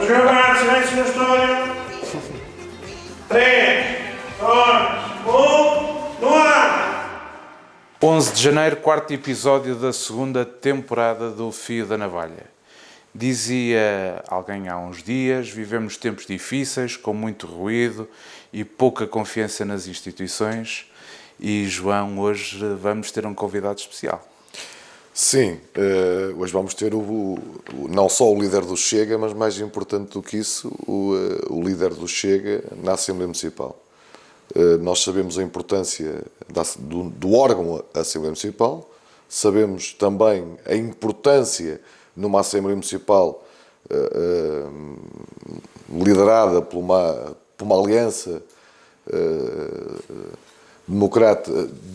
Vamos gravar, silêncio no estúdio. 3, 2, 1, no ar! 11 de janeiro, quarto episódio da segunda temporada do Fio da Navalha. Dizia alguém há uns dias, vivemos tempos difíceis, com muito ruído e pouca confiança nas instituições. E, João, hoje vamos ter um convidado especial. Sim, hoje vamos ter não só o líder do Chega, mas mais importante do que isso, o líder do Chega na Assembleia Municipal. Nós sabemos a importância do órgão Assembleia Municipal, sabemos também a importância numa Assembleia Municipal liderada por uma aliança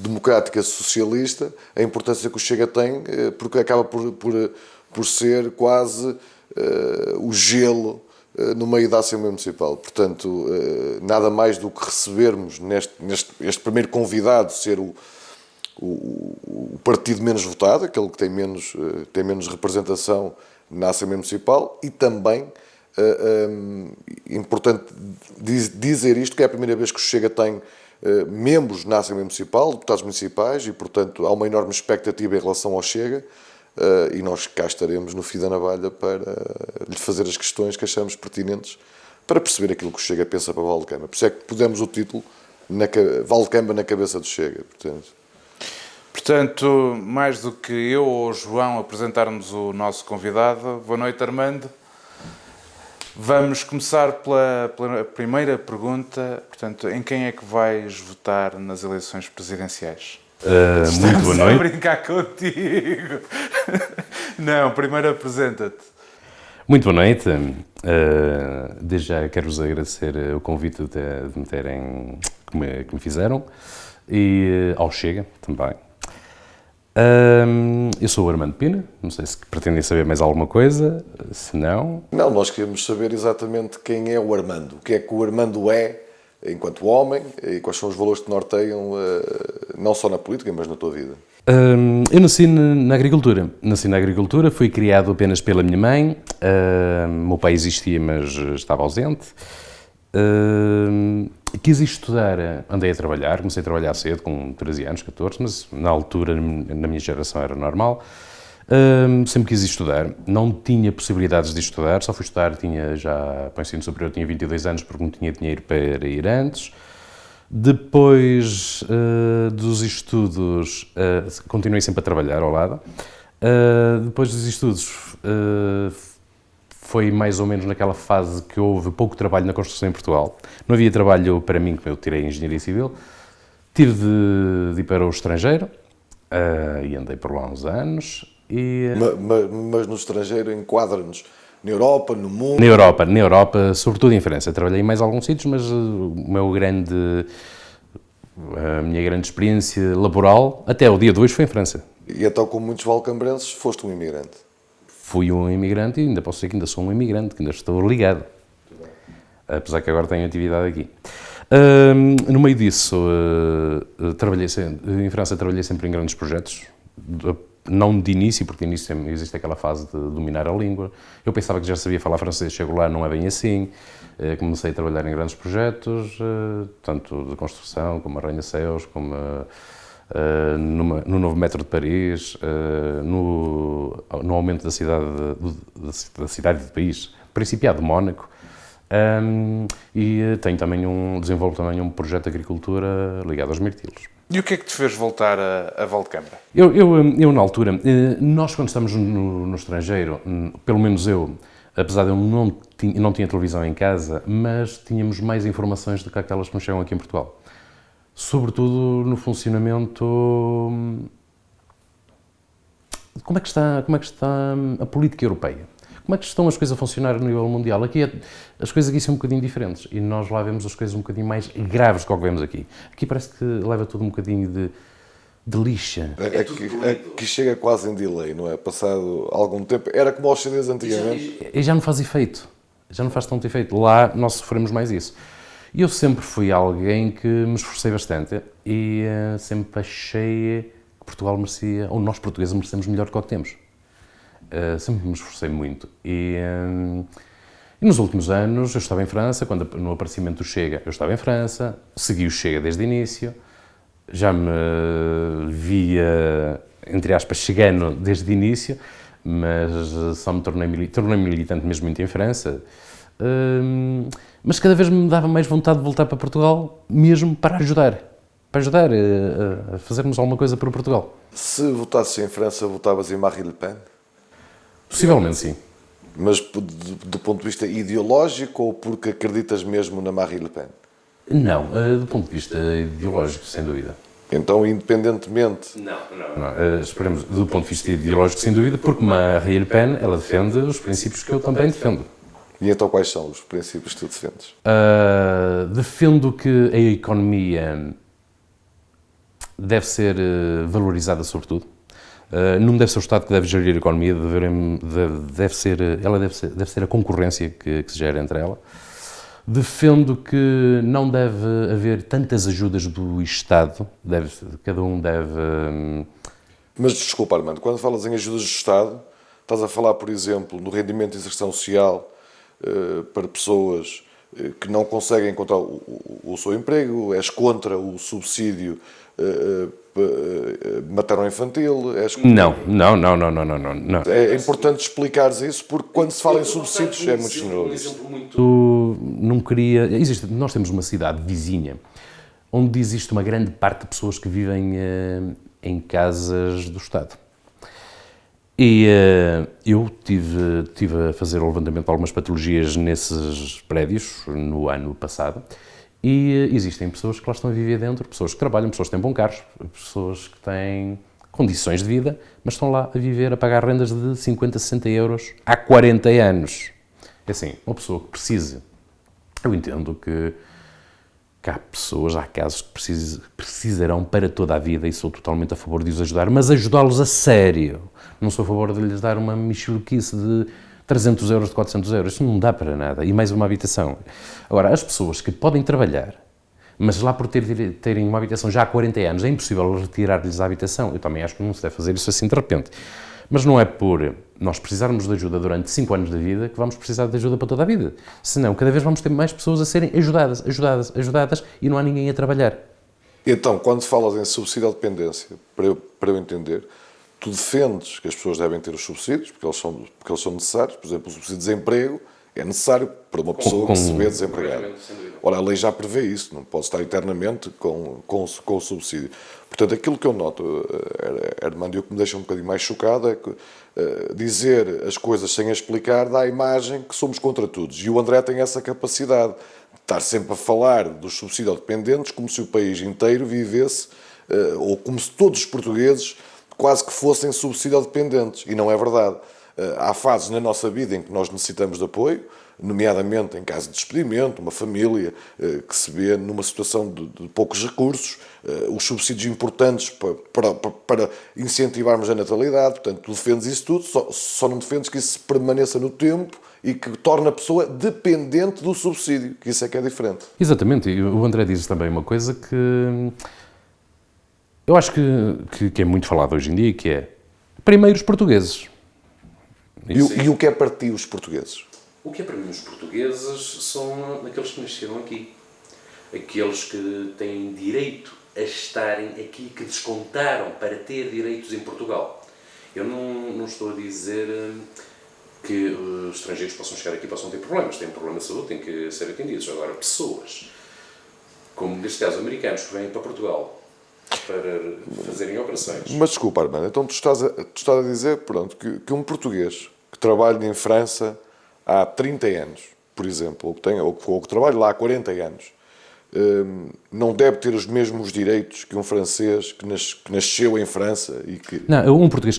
democrática socialista, a importância que o Chega tem, porque acaba por ser quase o gelo no meio da Assembleia Municipal. Portanto, nada mais do que recebermos este primeiro convidado ser o partido menos votado, aquele que tem menos representação na Assembleia Municipal, e também importante dizer isto, que é a primeira vez que o Chega tem membros na Assembleia Municipal, deputados municipais, e portanto há uma enorme expectativa em relação ao Chega, e nós cá estaremos no fio da navalha para lhe fazer as questões que achamos pertinentes para perceber aquilo que o Chega pensa para Valdecamba. Por isso é que pusemos o título Valdecamba na cabeça do Chega. Portanto, mais do que eu ou o João apresentarmos o nosso convidado, boa noite, Armando. Vamos começar pela primeira pergunta. Portanto, em quem é que vais votar nas eleições presidenciais? Muito boa noite. Estou a brincar contigo. Não, primeiro apresenta-te. Muito boa noite. Desde já quero-vos agradecer o convite de me terem, que me fizeram, e ao Chega também. Eu sou o Armando Pina, não sei se pretendem saber mais alguma coisa, se não... Não, nós queremos saber exatamente quem é o Armando, o que é que o Armando é enquanto homem e quais são os valores que norteiam não só na política, mas na tua vida. Eu nasci na agricultura, fui criado apenas pela minha mãe, meu pai existia mas estava ausente. Quis estudar, andei a trabalhar, comecei a trabalhar cedo, com 13 anos, 14, mas na altura, na minha geração, era normal. Sempre quis estudar, não tinha possibilidades de estudar, só fui estudar, tinha já, para o ensino superior, tinha 22 anos, porque não tinha dinheiro para ir antes. Depois dos estudos, continuei sempre a trabalhar ao lado. Depois dos estudos, foi mais ou menos naquela fase que houve pouco trabalho na construção em Portugal. Não havia trabalho para mim, que eu tirei Engenharia Civil. Tive de ir para o estrangeiro e andei por lá uns anos. Mas no estrangeiro enquadra-nos na Europa, no mundo? Na Europa, sobretudo em França. Trabalhei em mais alguns sítios, mas a minha grande experiência laboral, até o dia de hoje, foi em França. E então, como muitos valcambrenses, foste um imigrante? Fui um imigrante e ainda posso dizer que ainda sou um imigrante, que ainda estou ligado. Apesar que agora tenho atividade aqui. No meio disso, em França trabalhei sempre em grandes projetos, não de início, porque de início existe aquela fase de dominar a língua. Eu pensava que já sabia falar francês, chego lá, não é bem assim. Comecei a trabalhar em grandes projetos, tanto de construção, como arranha-céus, como no novo metro de Paris, no aumento da cidade de Paris, Principado de Mónaco, e desenvolvo também um projeto de agricultura ligado aos mirtilos. E o que é que te fez voltar a Valdecamba? Eu na altura, nós quando estamos no estrangeiro, pelo menos eu, apesar de eu não tinha televisão em casa, mas tínhamos mais informações do que aquelas que nos chegam aqui em Portugal. Sobretudo no funcionamento. Como é que está a política europeia? Como é que estão as coisas a funcionar no nível mundial? As coisas aqui são um bocadinho diferentes e nós lá vemos as coisas um bocadinho mais graves do que vemos aqui. Aqui parece que leva tudo um bocadinho de lixa. Que chega quase em delay, não é? Passado algum tempo. Era como aos CDs antigamente. E já não faz efeito. Já não faz tanto efeito. Lá nós sofremos mais isso. E eu sempre fui alguém que me esforcei bastante e sempre achei que Portugal merecia, ou nós portugueses merecemos melhor do que o que temos. Sempre me esforcei muito. E E nos últimos anos eu estava em França, quando no aparecimento do Chega eu estava em França, segui o Chega desde o início, já me via, entre aspas, chegano desde o início, mas só me tornei militante mesmo muito em França. Mas cada vez me dava mais vontade de voltar para Portugal, mesmo para ajudar a fazermos alguma coisa para Portugal. Se votasses em França, votavas em Marine Le Pen? Possivelmente sim. Mas do ponto de vista ideológico ou porque acreditas mesmo na Marine Le Pen? Não, do ponto de vista ideológico, sem dúvida. Então, independentemente... Não, esperemos, do ponto de vista ideológico, sem dúvida, porque Marine Le Pen, ela defende os princípios que eu também defendo. E então quais são os princípios que tu defendes? Defendo que a economia deve ser valorizada sobretudo. Não deve ser o Estado que deve gerir a economia, deve ser a concorrência que se gera entre ela. Defendo que não deve haver tantas ajudas do Estado, cada um deve... Mas desculpa, Armando, quando falas em ajudas do Estado, estás a falar, por exemplo, no rendimento de inserção social para pessoas que não conseguem encontrar o seu emprego, és contra o subsídio materno-infantil? Não. É importante explicares isso, porque quando se fala em subsídios é muito generalista. Não queria... Nós temos uma cidade vizinha, onde existe uma grande parte de pessoas que vivem em casas do Estado. E eu tive a fazer o levantamento de algumas patologias nesses prédios no ano passado, e existem pessoas que lá estão a viver dentro, pessoas que trabalham, pessoas que têm bons carros, pessoas que têm condições de vida, mas estão lá a viver, a pagar rendas de 50, 60 euros há 40 anos. É assim, uma pessoa que precise... Eu entendo que há casos que precisarão para toda a vida e sou totalmente a favor de os ajudar, mas ajudá-los a sério. Não sou a favor de lhes dar uma mixurquice de 300 euros, de 400 euros. Isso não dá para nada. E mais uma habitação. Agora, as pessoas que podem trabalhar, mas lá por terem uma habitação já há 40 anos, é impossível retirar-lhes a habitação. Eu também acho que não se deve fazer isso assim de repente. Mas não é por nós precisarmos de ajuda durante 5 anos da vida que vamos precisar de ajuda para toda a vida. Senão, cada vez vamos ter mais pessoas a serem ajudadas e não há ninguém a trabalhar. Então, quando falas em subsídio à dependência, para eu entender, tu defendes que as pessoas devem ter os subsídios, porque eles são necessários. Por exemplo, o subsídio de desemprego é necessário para uma pessoa que se vê desempregada. Ora, a lei já prevê isso, não pode estar eternamente com o subsídio. Portanto, aquilo que eu noto, Armando, e o que me deixa um bocadinho mais chocado é que dizer as coisas sem as explicar dá a imagem que somos contra todos. E o André tem essa capacidade de estar sempre a falar dos subsídios dependentes como se o país inteiro vivesse, ou como se todos os portugueses quase que fossem subsídio dependentes. E não é verdade. Há fases na nossa vida em que nós necessitamos de apoio, nomeadamente em caso de despedimento, uma família que se vê numa situação de poucos recursos, os subsídios importantes para incentivarmos a natalidade. Portanto, tu defendes isso tudo, só não defendes que isso permaneça no tempo e que torne a pessoa dependente do subsídio, que isso é que é diferente. Exatamente, e o André diz também uma coisa que eu acho que é muito falado hoje em dia, que é, primeiro, os portugueses. E o que é para ti os portugueses? O que é para mim os portugueses são aqueles que nasceram aqui. Aqueles que têm direito a estarem aqui, que descontaram para ter direitos em Portugal. Eu não estou a dizer que os estrangeiros possam chegar aqui e possam ter problemas. Têm um problema de saúde, têm que ser atendidos. Agora, pessoas, como neste caso americanos, que vêm para Portugal para fazerem operações. Mas desculpa, Armando, então tu estás a dizer, pronto, que um português que trabalha em França há 30 anos, por exemplo, ou que trabalha lá há 40 anos, não deve ter os mesmos direitos que um francês que nasceu em França e que... Não, um português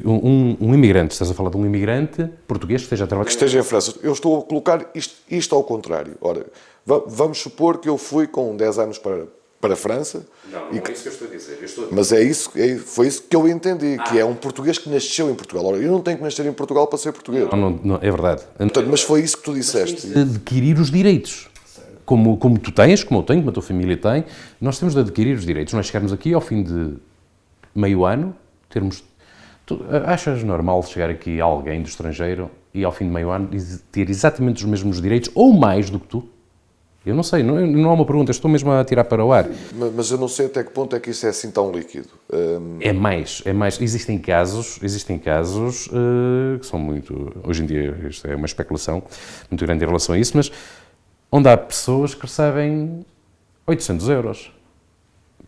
um imigrante, estás a falar de um imigrante português que esteja a trabalhar... Que esteja em França. Eu estou a colocar isto ao contrário. Ora, vamos supor que eu fui com 10 anos para a França. Não é isso que eu estou a dizer. Mas foi isso que eu entendi, que é um português que nasceu em Portugal. Ora, eu não tenho que nascer em Portugal para ser português. Não, é verdade. Portanto, mas foi isso que tu disseste. De adquirir os direitos. Como tu tens, como eu tenho, como a tua família tem, nós temos de adquirir os direitos. Nós chegarmos aqui ao fim de meio ano, termos... Tu achas normal chegar aqui alguém do estrangeiro e ao fim de meio ano ter exatamente os mesmos direitos ou mais do que tu? Eu não sei, não é uma pergunta, estou mesmo a tirar para o ar. Mas eu não sei até que ponto é que isso é assim tão líquido. É mais. Existem casos que são muito... Hoje em dia isto é uma especulação muito grande em relação a isso, mas onde há pessoas que recebem 800 euros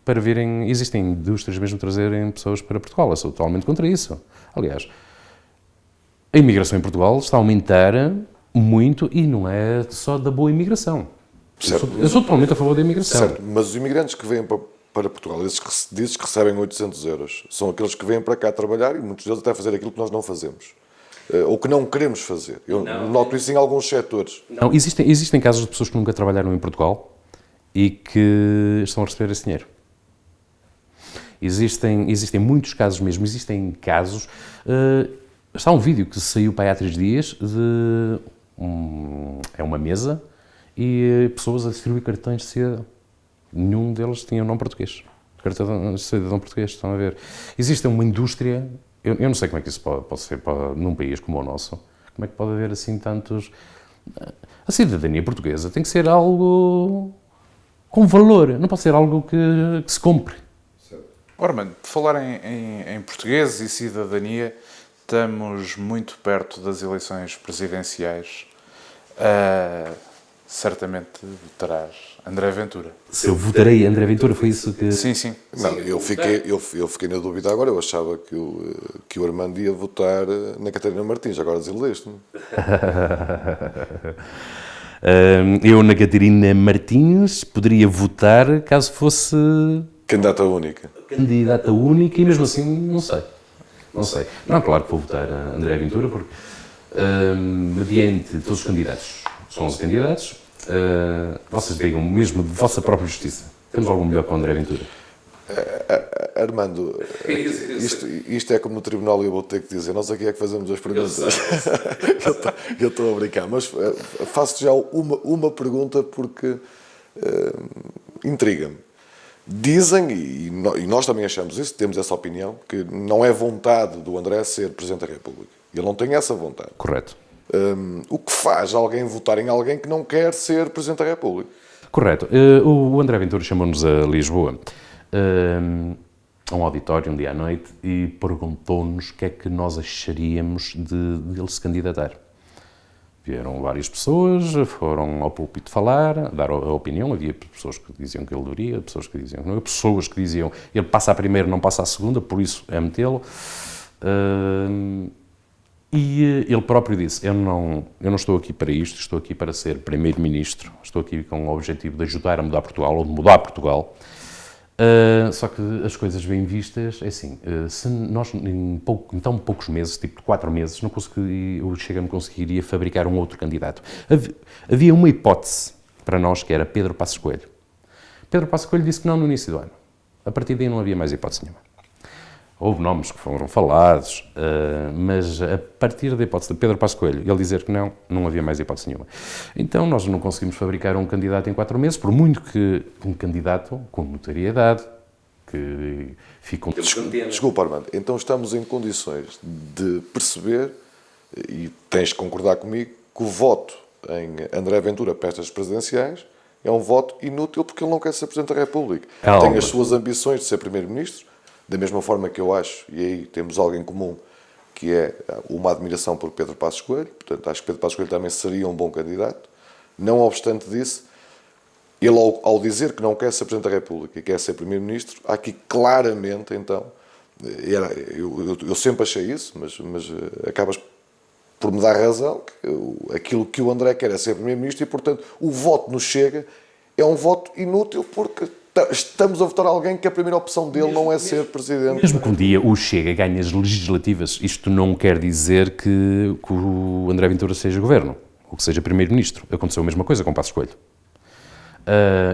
para virem... Existem indústrias mesmo trazerem pessoas para Portugal. Eu sou totalmente contra isso. Aliás, a imigração em Portugal está a aumentar muito e não é só da boa imigração. Eu sou totalmente a favor da imigração. Certo, mas os imigrantes que vêm para Portugal, esses que recebem 800 euros, são aqueles que vêm para cá trabalhar e muitos deles até fazer aquilo que nós não fazemos. Ou que não queremos fazer. Eu noto isso em alguns setores. Não, existem casos de pessoas que nunca trabalharam em Portugal e que estão a receber esse dinheiro. Existem muitos casos mesmo. Existem casos... está um vídeo que saiu para aí há 3 dias de... é uma mesa e pessoas a distribuir cartões de cidadão. Nenhum deles tinha nome português. Cartão de cidadão português, estão a ver. Existe uma indústria... Eu não sei como é que isso pode ser num país como o nosso. Como é que pode haver assim tantos... A cidadania portuguesa tem que ser algo com valor. Não pode ser algo que se compre. Armando, de falar em português e cidadania, estamos muito perto das eleições presidenciais. Certamente votarás André Ventura. Se eu votarei André Ventura, foi isso que... Sim. Não, eu fiquei na dúvida agora. Eu achava que o Armando ia votar na Catarina Martins. Agora desiludeste-me. Eu na Catarina Martins poderia votar caso fosse... Candidata única. Candidata única e mesmo assim não sei. Não, claro que vou votar a André Ventura porque mediante todos os candidatos, são 11 candidatos, vocês digam mesmo de vossa própria justiça, temos algo melhor para o André Ventura? Armando, isto é como no tribunal e eu vou ter que dizer, nós aqui é que fazemos as perguntas. Eu estou a brincar, mas faço-te já uma pergunta porque intriga-me. Dizem, e nós também achamos isso, temos essa opinião, que não é vontade do André ser Presidente da República. Ele não tem essa vontade. Correto. O que faz alguém votar em alguém que não quer ser Presidente da República? Correto. O André Ventura chamou-nos a Lisboa, a um auditório um dia à noite, e perguntou-nos o que é que nós acharíamos de ele se candidatar. Vieram várias pessoas, foram ao púlpito falar, dar a opinião. Havia pessoas que diziam que ele deveria, pessoas que diziam que não, pessoas que diziam ele passa a primeira, não passa a segunda, por isso é metê-lo. E ele próprio disse, eu não estou aqui para isto, estou aqui para ser Primeiro-Ministro, estou aqui com o objetivo de ajudar a mudar Portugal, ou de mudar Portugal. Só que as coisas bem vistas, é assim, se nós em tão poucos meses, tipo 4 meses, o Chega não conseguiria fabricar um outro candidato. Havia uma hipótese para nós que era Pedro Passos Coelho. Pedro Passos Coelho disse que não no início do ano. A partir daí não havia mais hipótese nenhuma. Houve nomes que foram falados, mas a partir da hipótese de Pedro Passos Coelho, ele dizer que não havia mais hipótese nenhuma. Então nós não conseguimos fabricar um candidato em 4 meses, por muito que um candidato com notoriedade, que fique... Desculpa, Armando, então estamos em condições de perceber, e tens de concordar comigo, que o voto em André Ventura para estas presidenciais é um voto inútil porque ele não quer ser Presidente da República. Tem as suas ambições de ser Primeiro-Ministro, da mesma forma que eu acho, e aí temos algo em comum, que é uma admiração por Pedro Passos Coelho. Portanto, acho que Pedro Passos Coelho também seria um bom candidato. Não obstante disso, ele ao dizer que não quer ser Presidente da República e quer ser Primeiro-Ministro, há aqui claramente, então, eu sempre achei isso, mas acabas por me dar razão, que aquilo que o André quer é ser Primeiro-Ministro e, portanto, o voto no Chega é um voto inútil porque estamos a votar alguém que a primeira opção dele não é ser Presidente. Mesmo que um dia o Chega ganhe as legislativas, isto não quer dizer que o André Ventura seja governo, ou que seja Primeiro-Ministro. Aconteceu a mesma coisa com Passos Coelho.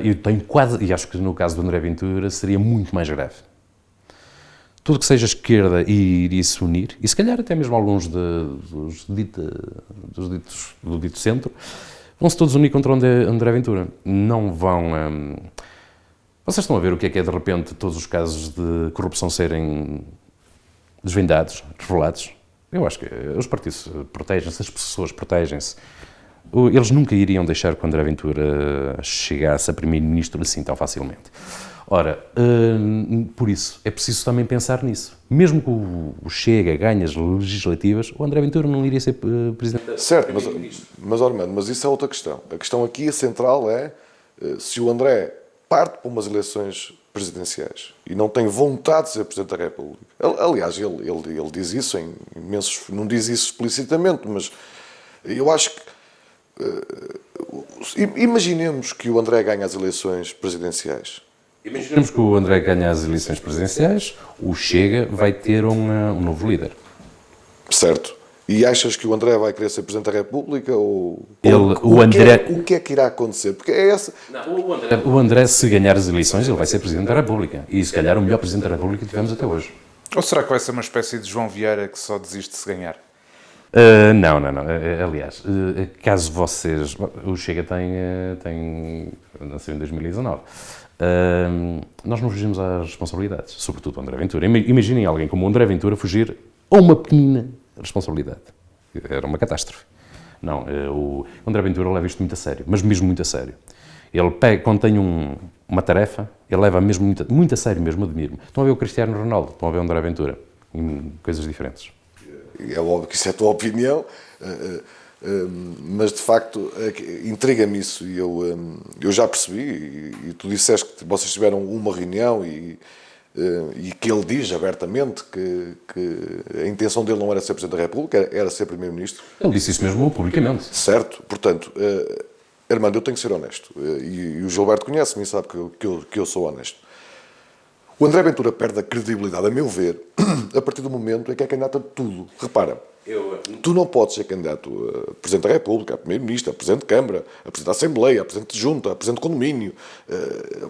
Eu tenho quase, e acho que no caso do André Ventura seria muito mais grave. Tudo que seja esquerda iria se unir, e se calhar até mesmo alguns do dito centro, vão-se todos unir contra o André Ventura. Não vão... Vocês estão a ver o que é de repente todos os casos de corrupção serem desvendados, revelados? Eu acho que os partidos protegem-se, as pessoas protegem-se. Eles nunca iriam deixar que o André Ventura chegasse a primeiro-ministro assim tão facilmente. Ora, por isso, é preciso também pensar nisso. Mesmo que o Chega ganhe as legislativas, o André Ventura não iria ser presidente. Certo, mas Armando, mas isso é outra questão. A questão aqui, a central, é se o André parte para umas eleições presidenciais e não tem vontade de ser Presidente da República. Aliás, ele diz isso em imensos... Não diz isso explicitamente, mas eu acho que... Imaginemos que o André ganha as eleições presidenciais. Imaginemos que o André ganha as eleições presidenciais, o Chega vai ter um novo líder. Certo. E achas que o André vai querer ser Presidente da República? Ou o que é que irá acontecer? Porque é essa... O André, se ganhar as eleições, ele vai ser Presidente da República. E se calhar o melhor Presidente da República que tivemos até hoje. Ou será que vai ser uma espécie de João Vieira que só desiste se ganhar? Não. Aliás, caso vocês... O Chega nasceu em 2019. Nós não fugimos às responsabilidades, sobretudo o André Ventura. Imaginem alguém como o André Ventura fugir a uma pequenina responsabilidade. Era uma catástrofe. Não, o André Ventura leva isto muito a sério, mas mesmo muito a sério. Ele pega, quando tem uma tarefa, ele leva mesmo muito a sério, mesmo admiro-me. Estão a ver o Cristiano Ronaldo, estão a ver o André Ventura, em coisas diferentes. É óbvio que isso é a tua opinião, mas de facto intriga-me isso e eu já percebi, e tu disseste que vocês tiveram uma reunião e que ele diz abertamente que a intenção dele não era ser Presidente da República, era ser Primeiro-Ministro. Ele disse isso mesmo publicamente. Certo, portanto, Armando, eu tenho que ser honesto, e o Gilberto conhece-me e sabe que eu sou honesto. O André Ventura perde a credibilidade, a meu ver, a partir do momento em que é candidato a tudo. Repara, tu não podes ser candidato a Presidente da República, a Primeiro-Ministro, a Presidente de Câmara, a Presidente da Assembleia, a Presidente de Junta, a Presidente de Condomínio.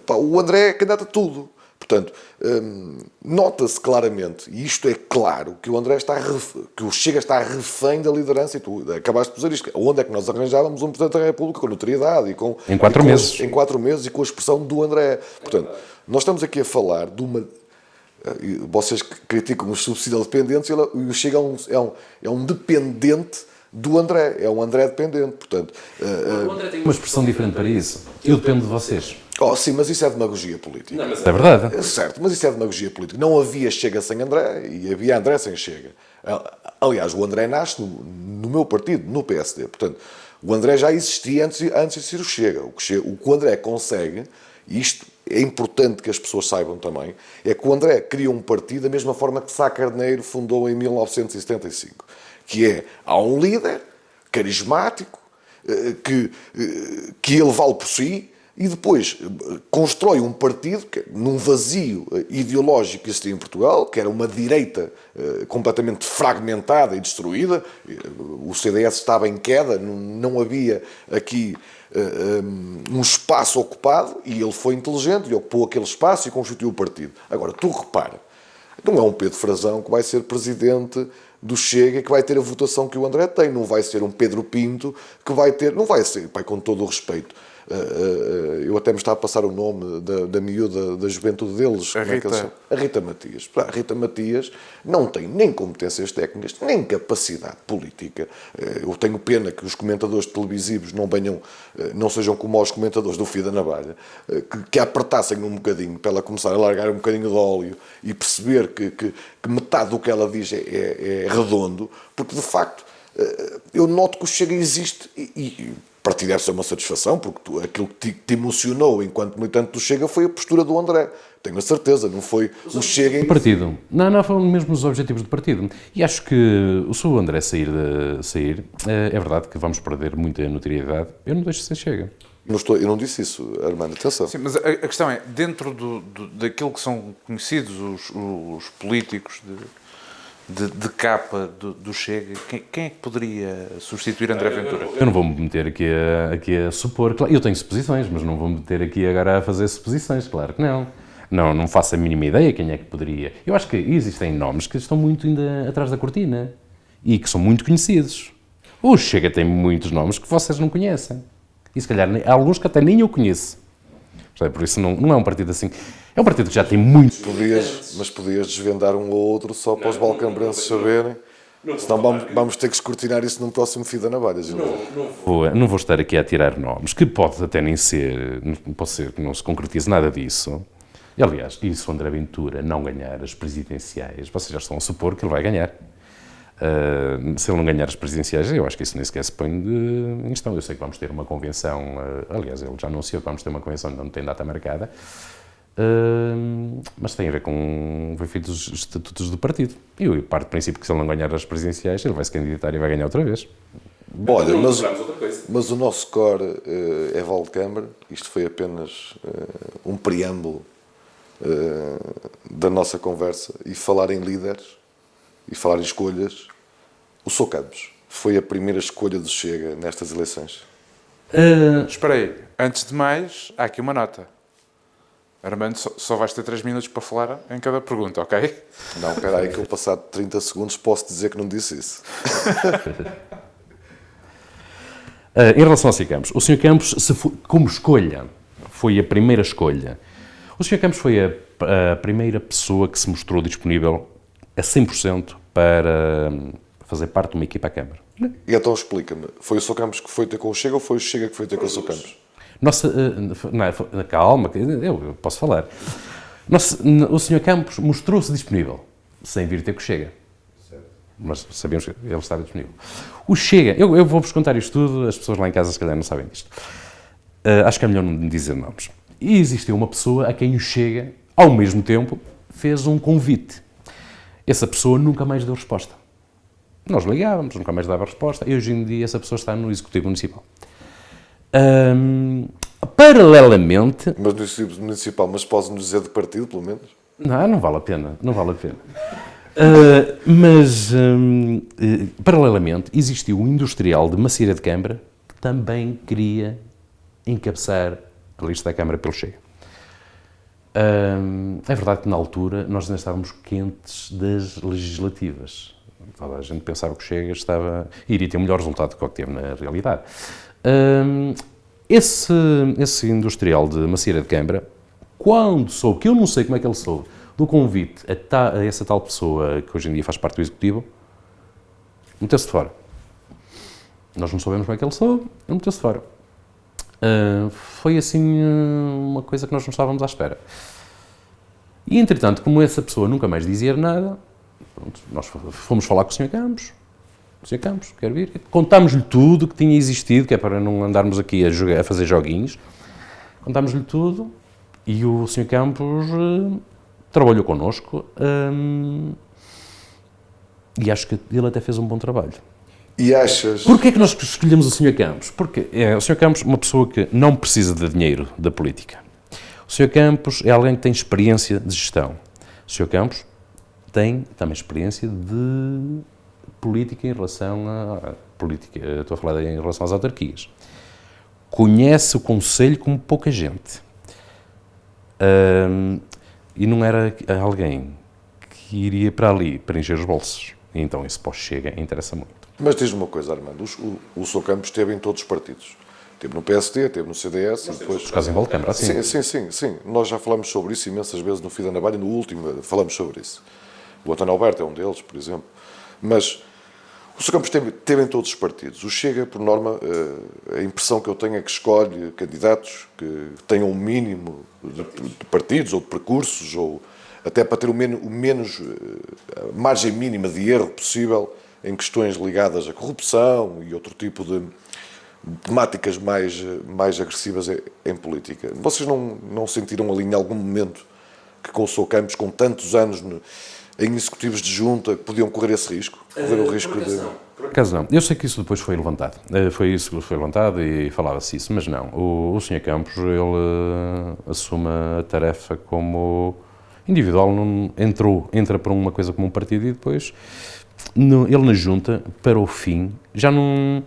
O André é candidato a tudo. Portanto, nota-se claramente, e isto é claro, que o André que o Chega está refém da liderança, e tu acabaste de dizer isto. Onde é que nós arranjávamos um Presidente da República com notoriedade e com... Em 4 meses. Em 4 meses e com a expressão do André. Portanto, nós estamos aqui a falar de uma... Vocês criticam os subsídios dependentes, e o Chega é um dependente do André, é um André dependente, portanto... O André tem uma expressão diferente para isso. Eu dependo de vocês. Sim, mas isso é demagogia política. Não, mas é verdade. Certo, mas isso é demagogia política. Não havia Chega sem André e havia André sem Chega. Aliás, o André nasce no meu partido, no PSD. Portanto, o André já existia antes de ser o Chega. O que o André consegue, e isto é importante que as pessoas saibam também, é que o André cria um partido da mesma forma que Sá Carneiro fundou em 1975. Que é, há um líder carismático, que ele vale por si, e depois constrói um partido num vazio ideológico que existia em Portugal, que era uma direita completamente fragmentada e destruída. O CDS estava em queda, não havia aqui um espaço ocupado, e ele foi inteligente e ocupou aquele espaço e constituiu o partido. Agora, tu repara, não é um Pedro Frazão que vai ser presidente do Chega, que vai ter a votação que o André tem, não vai ser um Pedro Pinto que vai ter, não vai ser, pai, com todo o respeito. Eu até me estava a passar o nome da miúda da juventude deles. A Rita Matias. A Rita Matias não tem nem competências técnicas, nem capacidade política. Eu tenho pena que os comentadores televisivos não sejam como os comentadores do Fio da Navalha, que apertassem um bocadinho para ela começar a largar um bocadinho de óleo e perceber que metade do que ela diz é redondo, porque de facto eu noto que o Chega existe e para ti deve ser uma satisfação, porque aquilo que te emocionou enquanto militante do Chega foi a postura do André. Tenho a certeza, não foi o Chega... O partido. Não, foram mesmo os objetivos do partido. E acho que se o André sair, é verdade que vamos perder muita notoriedade. Eu não deixo de ser Chega. Eu não disse isso, Armando, atenção. Sim, mas a questão é, dentro daquilo que são conhecidos os políticos de capa do Chega, quem é que poderia substituir André Ventura? Eu não vou me meter aqui a supor, claro, eu tenho suposições, mas não vou me meter aqui agora a fazer suposições, claro que não. Não faço a mínima ideia quem é que poderia. Eu acho que existem nomes que estão muito ainda atrás da cortina e que são muito conhecidos. O Chega tem muitos nomes que vocês não conhecem. E se calhar há alguns que até nem eu conheço. Por isso não é um partido assim... É um partido que já tem muito... Mas podias desvendar um ou outro só para os balcambrenses saberem. Senão vamos ter que escrutinar isso num próximo Fio da Navalha, Gilberto. Não vou estar aqui a tirar nomes, que pode até nem ser, pode ser que não se concretize nada disso. E, aliás, e se o André Ventura não ganhar as presidenciais, vocês já estão a supor que ele vai ganhar. Se ele não ganhar as presidenciais, eu acho que isso nem sequer se põe em questão. Eu sei que vamos ter uma convenção, aliás, ele já anunciou que vamos ter uma convenção, ainda não tem data marcada, mas tem a ver com o efeito dos estatutos do partido. E eu parto do princípio que se ele não ganhar as presidenciais, ele vai se candidatar e vai ganhar outra vez. Olha, mas o nosso core é Valdecâmara. Isto foi apenas um preâmbulo da nossa conversa. E falar em líderes e falar em escolhas, o Sr. Campos foi a primeira escolha do Chega nestas eleições. Espera aí, antes de mais, há aqui uma nota. Armando, só vais ter 3 minutos para falar em cada pergunta, ok? Não, espera aí que eu passado 30 segundos posso dizer que não disse isso. Em relação ao Sr. Campos, o Sr. Campos, como escolha, foi a primeira escolha. O Sr. Campos foi a primeira pessoa que se mostrou disponível a 100% para fazer parte de uma equipa à Câmara. E então explica-me, foi o Sr. Campos que foi ter com o Chega ou foi o Chega que foi ter com o Sr. Campos? Calma, eu posso falar. O Sr. Campos mostrou-se disponível, sem vir ter com o Chega. Mas sabíamos que ele estava disponível. O Chega, eu vou-vos contar isto tudo, as pessoas lá em casa se calhar não sabem disto. Acho que é melhor não dizer nomes. E existiu uma pessoa a quem o Chega, ao mesmo tempo, fez um convite. Essa pessoa nunca mais deu resposta. Nós ligávamos, nunca mais dava resposta, e hoje em dia essa pessoa está no Executivo Municipal. Paralelamente... Mas no Executivo Municipal, mas podes-nos dizer de partido, pelo menos? Não vale a pena, não vale a pena. Paralelamente, existiu um industrial de Macieira de Câmara que também queria encabeçar a lista da Câmara pelo Chega. É verdade que na altura nós ainda estávamos quentes das legislativas. Toda a gente pensava que o Chega iria ter um melhor resultado do que o que teve na realidade. Esse industrial de Macieira de Câmara, quando soube, que eu não sei como é que ele soube, do convite a essa tal pessoa que hoje em dia faz parte do Executivo, meteu-se de fora. Nós não soubemos como é que ele soube, ele meteu-se de fora. Foi assim uma coisa que nós não estávamos à espera. E entretanto, como essa pessoa nunca mais dizia nada, pronto, nós fomos falar com o Sr. Campos. O Sr. Campos, quer vir? Contámos-lhe tudo que tinha existido, que é para não andarmos aqui a fazer joguinhos. Contámos-lhe tudo e o Sr. Campos trabalhou connosco e acho que ele até fez um bom trabalho. E achas... Porquê é que nós escolhemos o Sr. Campos? Porque o Sr. Campos é uma pessoa que não precisa de dinheiro da política. O Sr. Campos é alguém que tem experiência de gestão. O Sr. Campos tem também experiência de política em relação à política, estou a falar em relação às autarquias. Conhece o Conselho como pouca gente. E não era alguém que iria para ali para encher os bolsos. E então esse pós-Chega interessa muito. Mas diz-me uma coisa, Armando, o Sr. Campos esteve em todos os partidos. Esteve no PSD, esteve no CDS... Mas e depois... Os casos em Valdecâmara, assim. Sim. Nós já falamos sobre isso imensas vezes no Fio da Navalha, no último falamos sobre isso. O António Alberto é um deles, por exemplo. Mas o Sr. Campos esteve em todos os partidos. O Chega, por norma, a impressão que eu tenho é que escolhe candidatos que tenham um mínimo de partidos ou de percursos, ou até para ter a margem mínima de erro possível em questões ligadas à corrupção e outro tipo de temáticas mais agressivas em política. Vocês não sentiram ali em algum momento que com o Sr. Campos, com tantos anos em executivos de junta, que podiam correr esse risco? Correr o risco de... Por acaso não. Eu sei que isso depois foi levantado. Foi isso que foi levantado e falava-se isso, mas não. O Sr. Campos, ele assume a tarefa como individual, entra para uma coisa como um partido e depois ele na junta, para o fim, já não...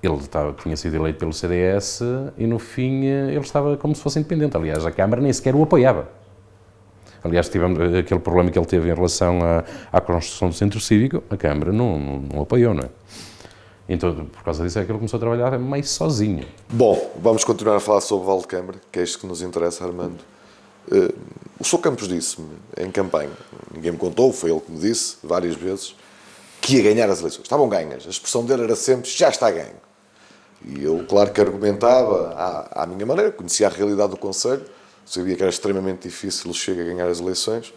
Ele tinha sido eleito pelo CDS e no fim ele estava como se fosse independente. Aliás, a Câmara nem sequer o apoiava. Aliás, tivemos aquele problema que ele teve em relação à construção do centro cívico, a Câmara não apoiou, não é? Então, por causa disso é que ele começou a trabalhar meio sozinho. Bom, vamos continuar a falar sobre Valdecâmara, que é isto que nos interessa, Armando. O Sr. Campos disse-me, em campanha, ninguém me contou, foi ele que me disse, várias vezes, que ia ganhar as eleições. Estavam ganhas. A expressão dele era sempre, já está ganho. E eu, claro que argumentava à minha maneira, conhecia a realidade do Conselho, sabia que era extremamente difícil o Chega a ganhar as eleições.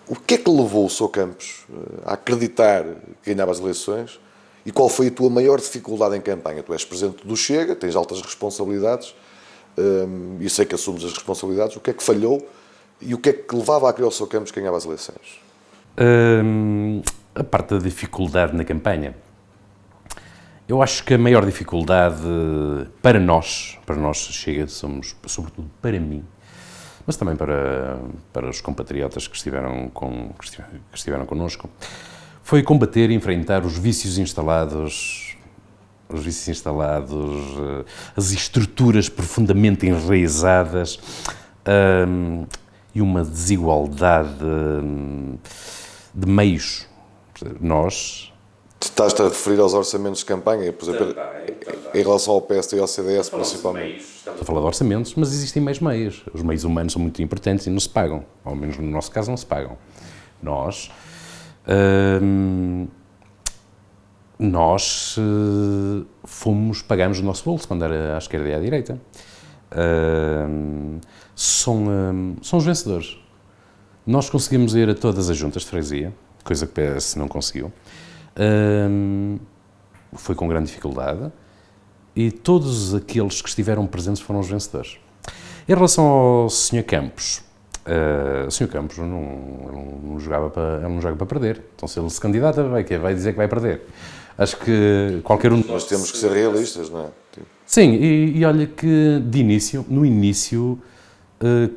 O que é que levou o Sr. Campos a acreditar que ganhava as eleições? E qual foi a tua maior dificuldade em campanha? Tu és presidente do Chega, tens altas responsabilidades, e sei que assumes as responsabilidades. O que é que falhou e o que é que levava a crer ao Sr. Campos que ganhava as eleições? A parte da dificuldade na campanha. Eu acho que a maior dificuldade para nós Chega, somos, sobretudo para mim, mas também para os compatriotas que estiveram connosco, foi combater e enfrentar os vícios instalados, as estruturas profundamente enraizadas e uma desigualdade de meios. Nós... Estás-te a referir aos orçamentos de campanha, por exemplo, em relação ao PSD e ao CDS, principalmente. Estamos a falar de orçamentos, mas existem mais meios. Os meios humanos são muito importantes e não se pagam. Ao menos no nosso caso não se pagam. Nós pagámos o nosso bolso para andar à esquerda e à direita. São os vencedores. Nós conseguimos ir a todas as juntas de freguesia, coisa que o PS não conseguiu. Foi com grande dificuldade e todos aqueles que estiveram presentes foram os vencedores. Em relação ao Sr. Campos, o Sr. Campos ele não joga para perder. Então, se ele se candidata, vai dizer que vai perder. Acho que qualquer um de nós temos que ser realistas, não é? Sim, e olha que no início,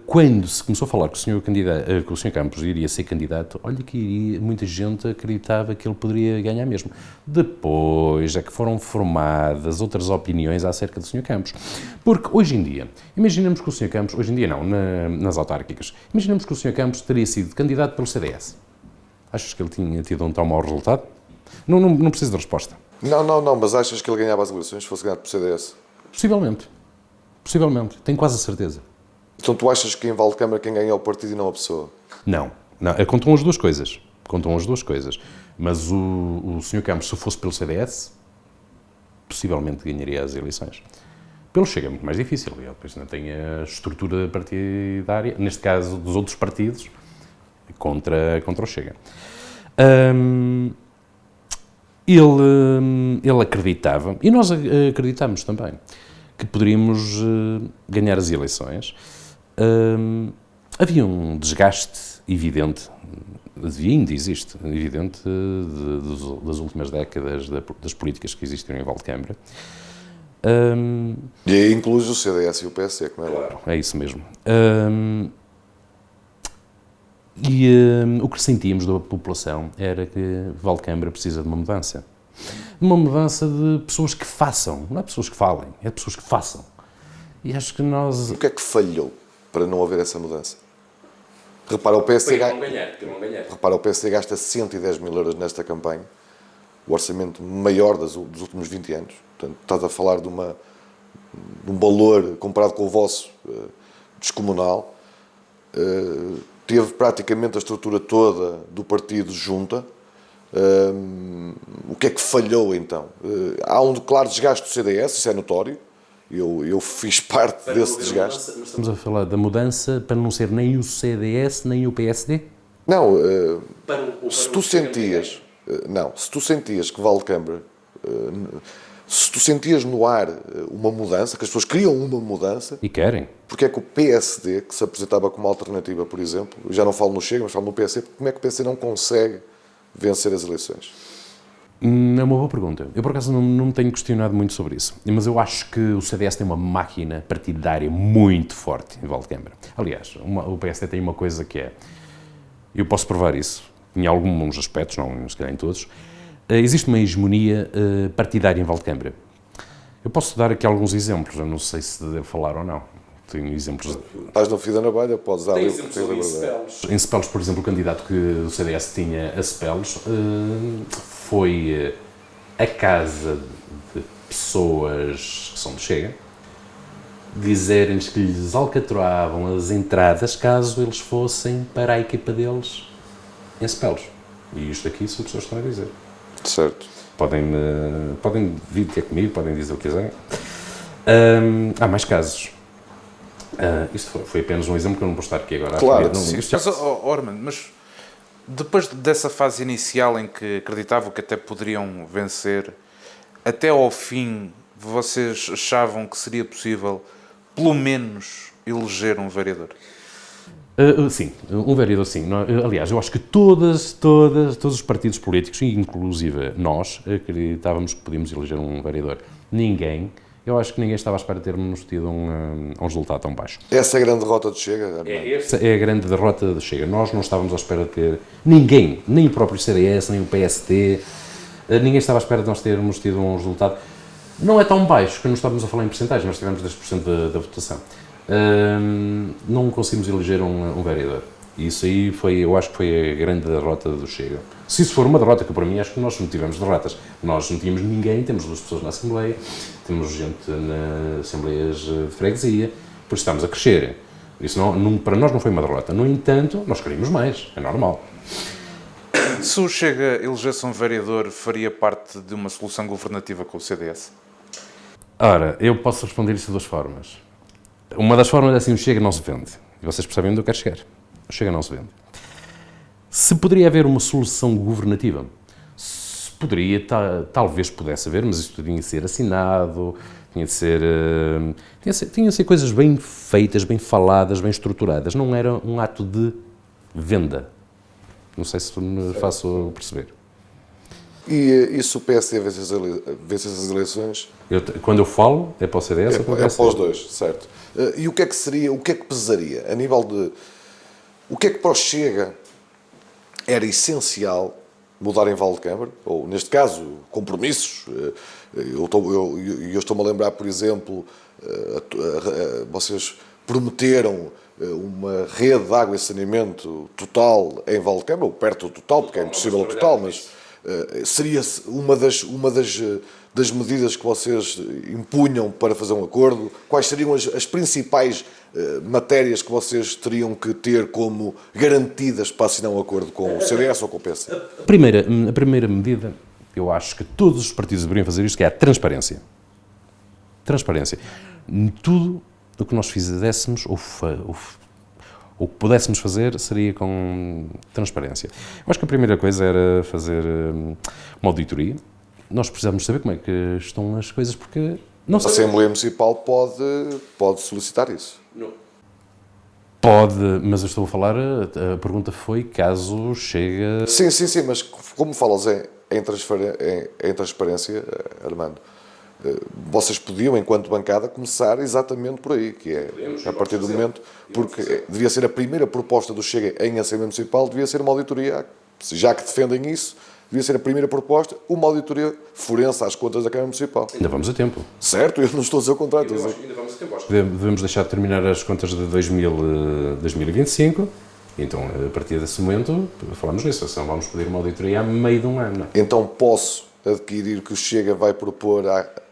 quando se começou a falar que o Sr. Campos iria ser candidato, olha que muita gente acreditava que ele poderia ganhar mesmo. Depois é que foram formadas outras opiniões acerca do Sr. Campos. Porque hoje em dia, imaginemos que o Sr. Campos, hoje em dia não, nas autárquicas, imaginemos que o Sr. Campos teria sido candidato pelo CDS. Achas que ele tinha tido um tão mau resultado? Não preciso de resposta. Não, mas achas que ele ganhava as eleições se fosse ganhado pelo CDS? Possivelmente, tenho quase a certeza. Então tu achas que em Valdecâmara quem ganha é o partido e não a pessoa? Não, contam as duas coisas. Mas o Sr. Campos, se fosse pelo CDS, possivelmente ganharia as eleições. Pelo Chega é muito mais difícil, ele depois não tem a estrutura partidária, neste caso dos outros partidos, contra o Chega. Ele acreditava, e nós acreditamos também, que poderíamos ganhar as eleições. Havia um desgaste evidente, ainda existe, evidente, das últimas décadas das políticas que existiram em Valdecâmara. E aí inclui o CDS e o PSD, como é claro. É isso mesmo. O que sentíamos da população era que Valdecâmara precisa de uma mudança. Uma mudança de pessoas que façam, não é pessoas que falem, é pessoas que façam. E acho que nós... O que é que falhou para não haver essa mudança? Repara, o PSD gasta 110 mil euros nesta campanha, o orçamento maior dos últimos 20 anos. Portanto, estás a falar de um valor, comparado com o vosso, descomunal. Teve praticamente a estrutura toda do partido junta. O que é que falhou, então? Há um claro desgaste do CDS, isso é notório. Eu fiz parte desse desgaste. Estamos a falar da mudança para não ser nem o CDS nem o PSD? Não, se tu sentias que Valdecâmara, se tu sentias no ar uma mudança, que as pessoas queriam uma mudança... E querem. Porque é que o PSD, que se apresentava como alternativa, por exemplo, já não falo no Chega, mas falo no PSD, como é que o PSD não consegue vencer as eleições? É uma boa pergunta. Eu, por acaso, não me tenho questionado muito sobre isso. Mas eu acho que o CDS tem uma máquina partidária muito forte em Valdecâmara. Aliás, o PSD tem uma coisa que é... Eu posso provar isso. Em alguns aspectos, não se calhar em todos. Existe uma hegemonia partidária em Valdecâmara. Eu posso dar aqui alguns exemplos. Eu não sei se devo falar ou não. Tenho exemplos... Estás no fio da navalha, podes dar... Tem exemplos em Cepelos. Em Cepelos, por exemplo, o candidato que o CDS tinha a Cepelos foi a casa de pessoas que são do Chega dizerem-lhes que lhes alcatroavam as entradas caso eles fossem para a equipa deles em Cepelos. E isto aqui são pessoas que estão a dizer. Certo. Podem vir ter comigo, podem dizer o que quiserem. Há mais casos. Isto foi apenas um exemplo que eu não vou estar aqui agora Claro, a referir. sim. Mas, Ormond, mas depois dessa fase inicial em que acreditavam que até poderiam vencer, até ao fim, vocês achavam que seria possível, pelo menos, eleger um vereador? Sim, um vereador sim. Aliás, eu acho que todos os partidos políticos, inclusive nós, acreditávamos que podíamos eleger um vereador. Eu acho que ninguém estava à espera de termos tido um resultado tão baixo. Essa é a grande derrota do Chega, Armando? Essa é a grande derrota do Chega. Nós não estávamos à espera de ter ninguém, nem o próprio CDS, nem o PST, ninguém estava à espera de nós termos tido um resultado. Não é tão baixo, que não estávamos a falar em percentagens, nós tivemos 10% da votação. Não conseguimos eleger um vereador. Isso aí eu acho que foi a grande derrota do Chega. Se isso for uma derrota, que para mim acho que nós não tivemos derrotas. Nós não tínhamos ninguém, temos 2 pessoas na Assembleia, temos gente nas Assembleias de Freguesia, por isso estamos a crescer. Isso para nós não foi uma derrota. No entanto, nós queríamos mais, é normal. Se o Chega elegesse um vereador, faria parte de uma solução governativa com o CDS? Ora, eu posso responder isso de 2 formas. Uma das formas é assim, o Chega não se vende. E vocês percebem onde eu quero chegar. O Chega não se vende. Se poderia haver uma solução governativa, talvez pudesse haver, mas isso tinha de ser assinado, tinha de ser coisas bem feitas, bem faladas, bem estruturadas. Não era um ato de venda. Não sei se me faço perceber. E se o PSD vence as eleições? Quando eu falo, é para o CDS ou para o PSD? É para os dois, certo. E o que é que seria, o que é que pesaria? A nível de... O que é que para o Chega era essencial mudar em Valdecâmara? Ou, neste caso, compromissos? Eu estou-me a lembrar, por exemplo, vocês prometeram uma rede de água e saneamento total em Valdecâmara, ou perto do total, porque é impossível o total, mas seria uma das medidas que vocês impunham para fazer um acordo? Quais seriam as principais matérias que vocês teriam que ter como garantidas para assinar um acordo com o CDS ou com o PS? A primeira medida, eu acho que todos os partidos deveriam fazer isto, que é a transparência. Transparência. Tudo o que nós fizéssemos ou que pudéssemos fazer seria com transparência. Eu acho que a primeira coisa era fazer uma auditoria. Nós precisamos saber como é que estão as coisas, porque não A sei. Assembleia Municipal pode solicitar isso. Pode, mas eu estou a falar, a pergunta foi caso chegue... Sim, mas como falas em transparência, Armando, vocês podiam, enquanto bancada, começar exatamente por aí, que é, a partir do momento, porque devia ser a primeira proposta do Chega em Assembleia Municipal, devia ser uma auditoria, já que defendem isso, devia ser a primeira proposta, uma auditoria forense às contas da Câmara Municipal. Ainda vamos a tempo. Certo? Eu não estou a dizer o contrário. Ainda vamos a tempo. Devemos deixar de terminar as contas de 2025, então, a partir desse momento, falamos nisso, senão vamos pedir uma auditoria a meio de um ano. Então posso adquirir que o Chega vai propor,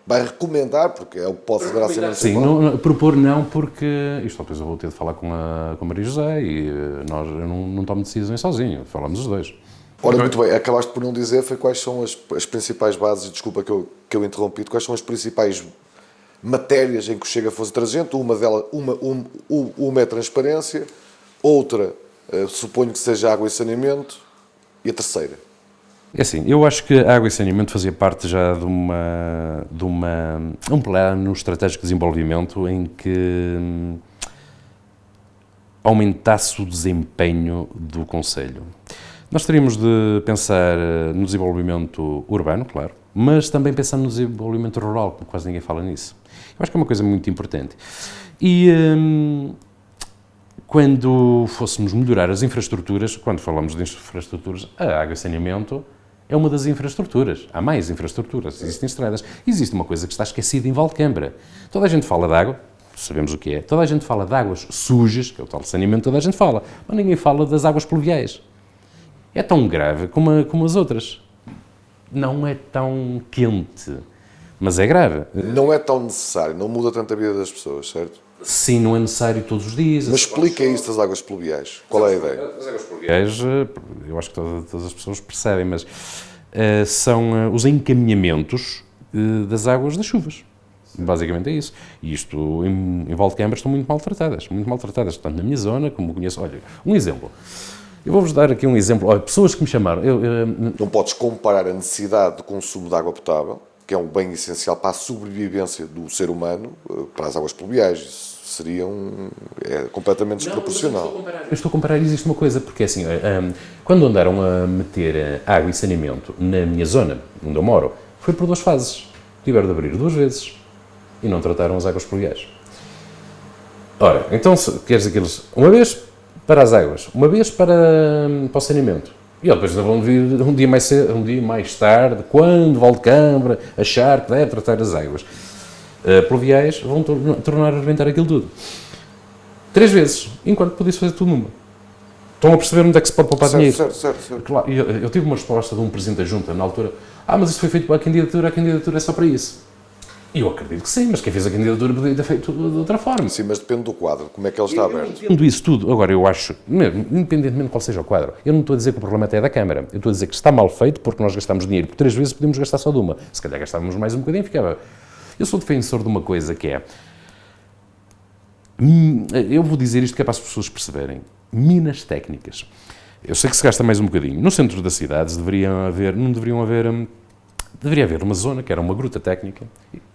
vai recomendar, porque é o que pode fazer a Assembleia Municipal? Sim, propor não, porque isto depois eu vou ter de falar com a Maria José e eu não tomo decisões sozinho, falamos os dois. Ora, muito bem, acabaste por não dizer quais são as principais bases, desculpa que eu interrompi, quais são as principais matérias em que o Chega fosse transigente. Uma é transparência, outra suponho que seja água e saneamento, e a terceira? É assim, eu acho que a água e saneamento fazia parte já de um plano estratégico de desenvolvimento em que aumentasse o desempenho do Conselho. Nós teríamos de pensar no desenvolvimento urbano, claro, mas também pensar no desenvolvimento rural, porque quase ninguém fala nisso. Eu acho que é uma coisa muito importante. E quando fôssemos melhorar as infraestruturas, quando falamos de infraestruturas, a água e saneamento é uma das infraestruturas. Há mais infraestruturas, existem estradas. Existe uma coisa que está esquecida em Valdecâmara. Toda a gente fala de água, sabemos o que é. Toda a gente fala de águas sujas, que é o tal saneamento, toda a gente fala. Mas ninguém fala das águas pluviais. É tão grave como as outras. Não é tão quente, mas é grave. Não é tão necessário, não muda tanto a vida das pessoas, certo? Sim, não é necessário todos os dias. Mas explica isso das águas pluviais. Qual é a ideia? As águas pluviais, eu acho que todas as pessoas percebem, mas são os encaminhamentos das águas das chuvas. Basicamente é isso. E isto, em Valdecâmara, estão muito maltratadas, tanto na minha zona como conheço. Olha, um exemplo. Eu vou-vos dar aqui um exemplo. Olha, pessoas que me chamaram. Não podes comparar a necessidade de consumo de água potável, que é um bem essencial para a sobrevivência do ser humano, para as águas pluviais. Isso seria completamente desproporcional. Eu estou a comparar, existe uma coisa, porque assim, quando andaram a meter água e saneamento na minha zona, onde eu moro, foi por 2 fases. Tiveram de abrir 2 vezes e não trataram as águas pluviais. Ora, então, queres dizer que eles, uma vez para as águas, uma vez para o saneamento, e depois vão vir um dia mais tarde, quando Valdecâmara achar que deve tratar as águas pluviais, vão tornar a arrebentar aquilo tudo. 3 vezes, enquanto podia-se fazer tudo numa. Estão a perceber onde é que se pode poupar dinheiro? Certo. Claro, eu tive uma resposta de um presidente da Junta, na altura, mas isso foi feito para a candidatura é só para isso. E eu acredito que sim, mas quem fez a candidatura podia ter feito de outra forma. Sim, mas depende do quadro, como é que ele está aberto. Entendo isso tudo. Agora, eu acho, independentemente de qual seja o quadro, eu não estou a dizer que o problema até é da Câmara. Eu estou a dizer que está mal feito porque nós gastamos dinheiro por 3 vezes, podemos gastar só de uma. Se calhar gastávamos mais um bocadinho, ficava... Eu sou defensor de uma coisa que é... Eu vou dizer isto que é para as pessoas perceberem. Minas técnicas. Eu sei que se gasta mais um bocadinho. No centro das cidades deveria haver uma zona que era uma gruta técnica,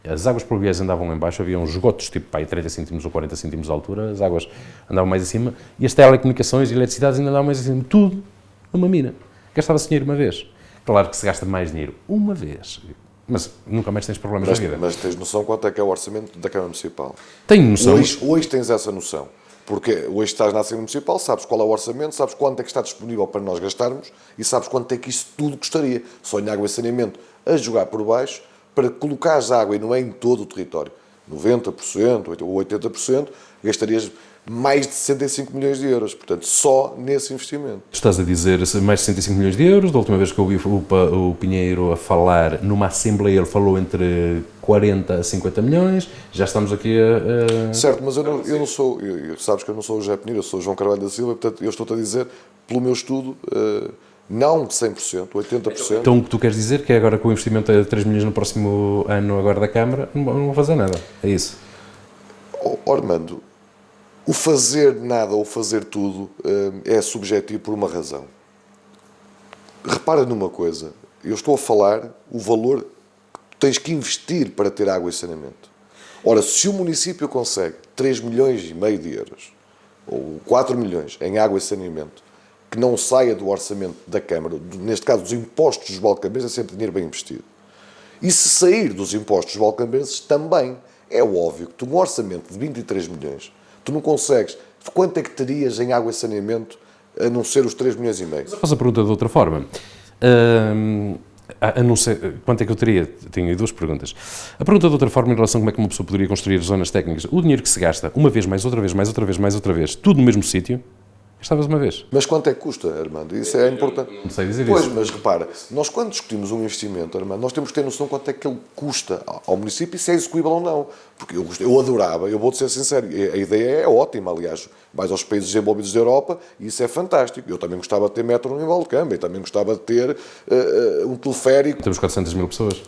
as águas pluviais andavam em baixo, havia uns esgotos tipo 30 cm ou 40 cm de altura, as águas andavam mais acima e as telecomunicações e eletricidades ainda andavam mais acima, tudo numa mina. Gastava-se dinheiro uma vez. Claro que se gasta mais dinheiro uma vez, mas nunca mais tens problemas na vida. Mas tens noção quanto é que é o orçamento da Câmara Municipal? Tenho noção. Hoje tens essa noção. Porque hoje estás na Assembleia Municipal, sabes qual é o orçamento, sabes quanto é que está disponível para nós gastarmos e sabes quanto é que isso tudo custaria. Só em água e saneamento a jogar por baixo para colocares água e não é em todo o território. 90% ou 80% gastarias mais de 65 milhões de euros. Portanto, só nesse investimento. Estás a dizer mais de 65 milhões de euros. Da última vez que eu ouvi o Pinheiro a falar numa Assembleia, ele falou entre 40 a 50 milhões. Já estamos aqui a... Certo, mas eu não sou... sabes que eu não sou o José Pinheiro, eu sou o João Carvalho da Silva. Portanto, eu estou-te a dizer, pelo meu estudo... não 100%, 80%. Então o que tu queres dizer que é agora com o investimento de 3 milhões no próximo ano agora da Câmara, não vão fazer nada, é isso? Armando, o fazer nada ou fazer tudo é subjetivo por uma razão. Repara numa coisa, eu estou a falar o valor que tens que investir para ter água e saneamento. Ora, se o município consegue 3 milhões e meio de euros, ou 4 milhões em água e saneamento, que não saia do orçamento da Câmara, neste caso dos impostos dos valdecambenses, é sempre dinheiro bem investido. E se sair dos impostos dos valdecambenses, também é óbvio que tu, no orçamento de 23 milhões, tu não consegues. Quanto é que terias em água e saneamento a não ser os 3 milhões e meio? Faço a pergunta de outra forma. A não ser, quanto é que eu teria? Tenho aí 2 perguntas. A pergunta de outra forma em relação a como é que uma pessoa poderia construir zonas técnicas. O dinheiro que se gasta, uma vez, mais outra vez, mais outra vez, mais outra vez, tudo no mesmo sítio, gastavas uma vez. Mas quanto é que custa, Armando? Isso é importante. Não sei dizer pois, isso. Mas repara, nós quando discutimos um investimento, Armando, nós temos que ter noção de quanto é que ele custa ao município e se é execuível ou não. Porque eu adorava, eu vou-te ser sincero, a ideia é ótima, aliás, vais aos países desenvolvidos da Europa e isso é fantástico. Eu também gostava de ter metro em Valdecâmara, eu também gostava de ter um teleférico. Temos 400 mil pessoas.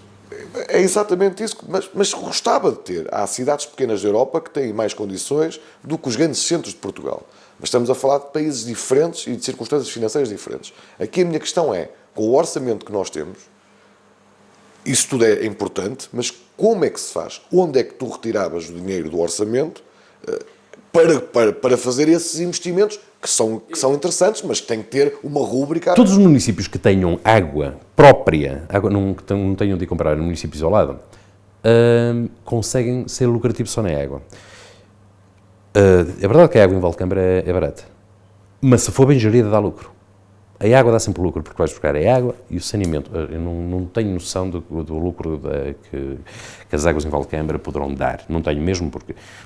É exatamente isso, mas gostava de ter. Há cidades pequenas da Europa que têm mais condições do que os grandes centros de Portugal. Mas estamos a falar de países diferentes e de circunstâncias financeiras diferentes. Aqui a minha questão é, com o orçamento que nós temos, isso tudo é importante, mas como é que se faz? Onde é que tu retiravas o dinheiro do orçamento para fazer esses investimentos que são interessantes, mas que têm que ter uma rúbrica... Todos os municípios que tenham água própria, que não tenham de comprar no município isolado, conseguem ser lucrativos só na água. É verdade que a água em Valdecâmara é barata, mas se for bem gerida dá lucro. A água dá sempre lucro, porque vais buscar a água e o saneamento. Eu não tenho noção do lucro que as águas em Valdecâmara poderão dar, não tenho mesmo,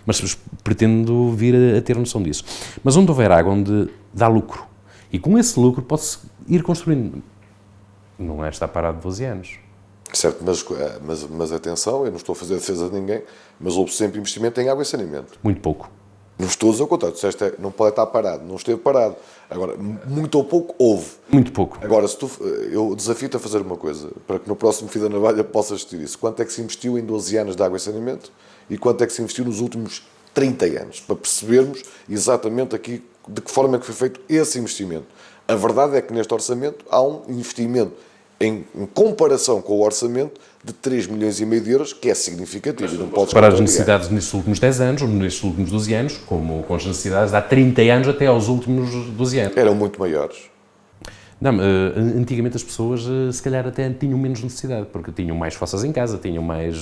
mas pretendo vir a ter noção disso. Mas onde houver água, onde dá lucro, e com esse lucro pode-se ir construindo. Não é estar parado 12 anos. Certo, mas atenção, eu não estou a fazer defesa de ninguém, mas houve sempre investimento em água e saneamento. Muito pouco. Não estou a dizer o contrário, não pode estar parado, não esteve parado. Agora, muito ou pouco, houve. Muito pouco. Agora, eu desafio-te a fazer uma coisa, para que no próximo Fio da Navalha possas assistir isso. Quanto é que se investiu em 12 anos de água e saneamento e quanto é que se investiu nos últimos 30 anos? Para percebermos exatamente aqui de que forma é que foi feito esse investimento. A verdade é que neste orçamento há um investimento em comparação com o orçamento de 3,5 milhões de euros, que é significativo. E não podes Para as contrariar. necessidades nestes últimos 10 anos, ou nestes últimos 12 anos, como com as necessidades de há 30 anos até aos últimos 12 anos. Eram muito maiores. Não, antigamente as pessoas se calhar até tinham menos necessidade, porque tinham mais fossas em casa, tinham mais...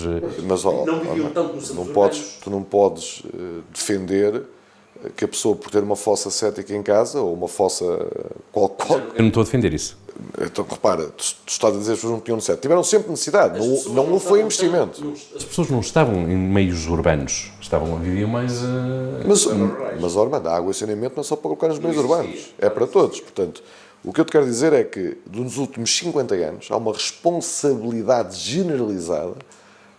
Mas Não viviam tanto nos não centros podes, urbanos. tu não podes defender que a pessoa, por ter uma fossa cética em casa, ou uma fossa qual Eu não estou a defender isso. então, repara, tu estás a dizer que as pessoas não tinham necessidade. Tiveram sempre necessidade, não foi investimento. As pessoas não estavam em meios urbanos, viviam mais... Mas Ormando, a água e saneamento não é só para colocar nos meios urbanos, é para todos. Portanto, o que eu te quero dizer é que, nos últimos 50 anos, há uma responsabilidade generalizada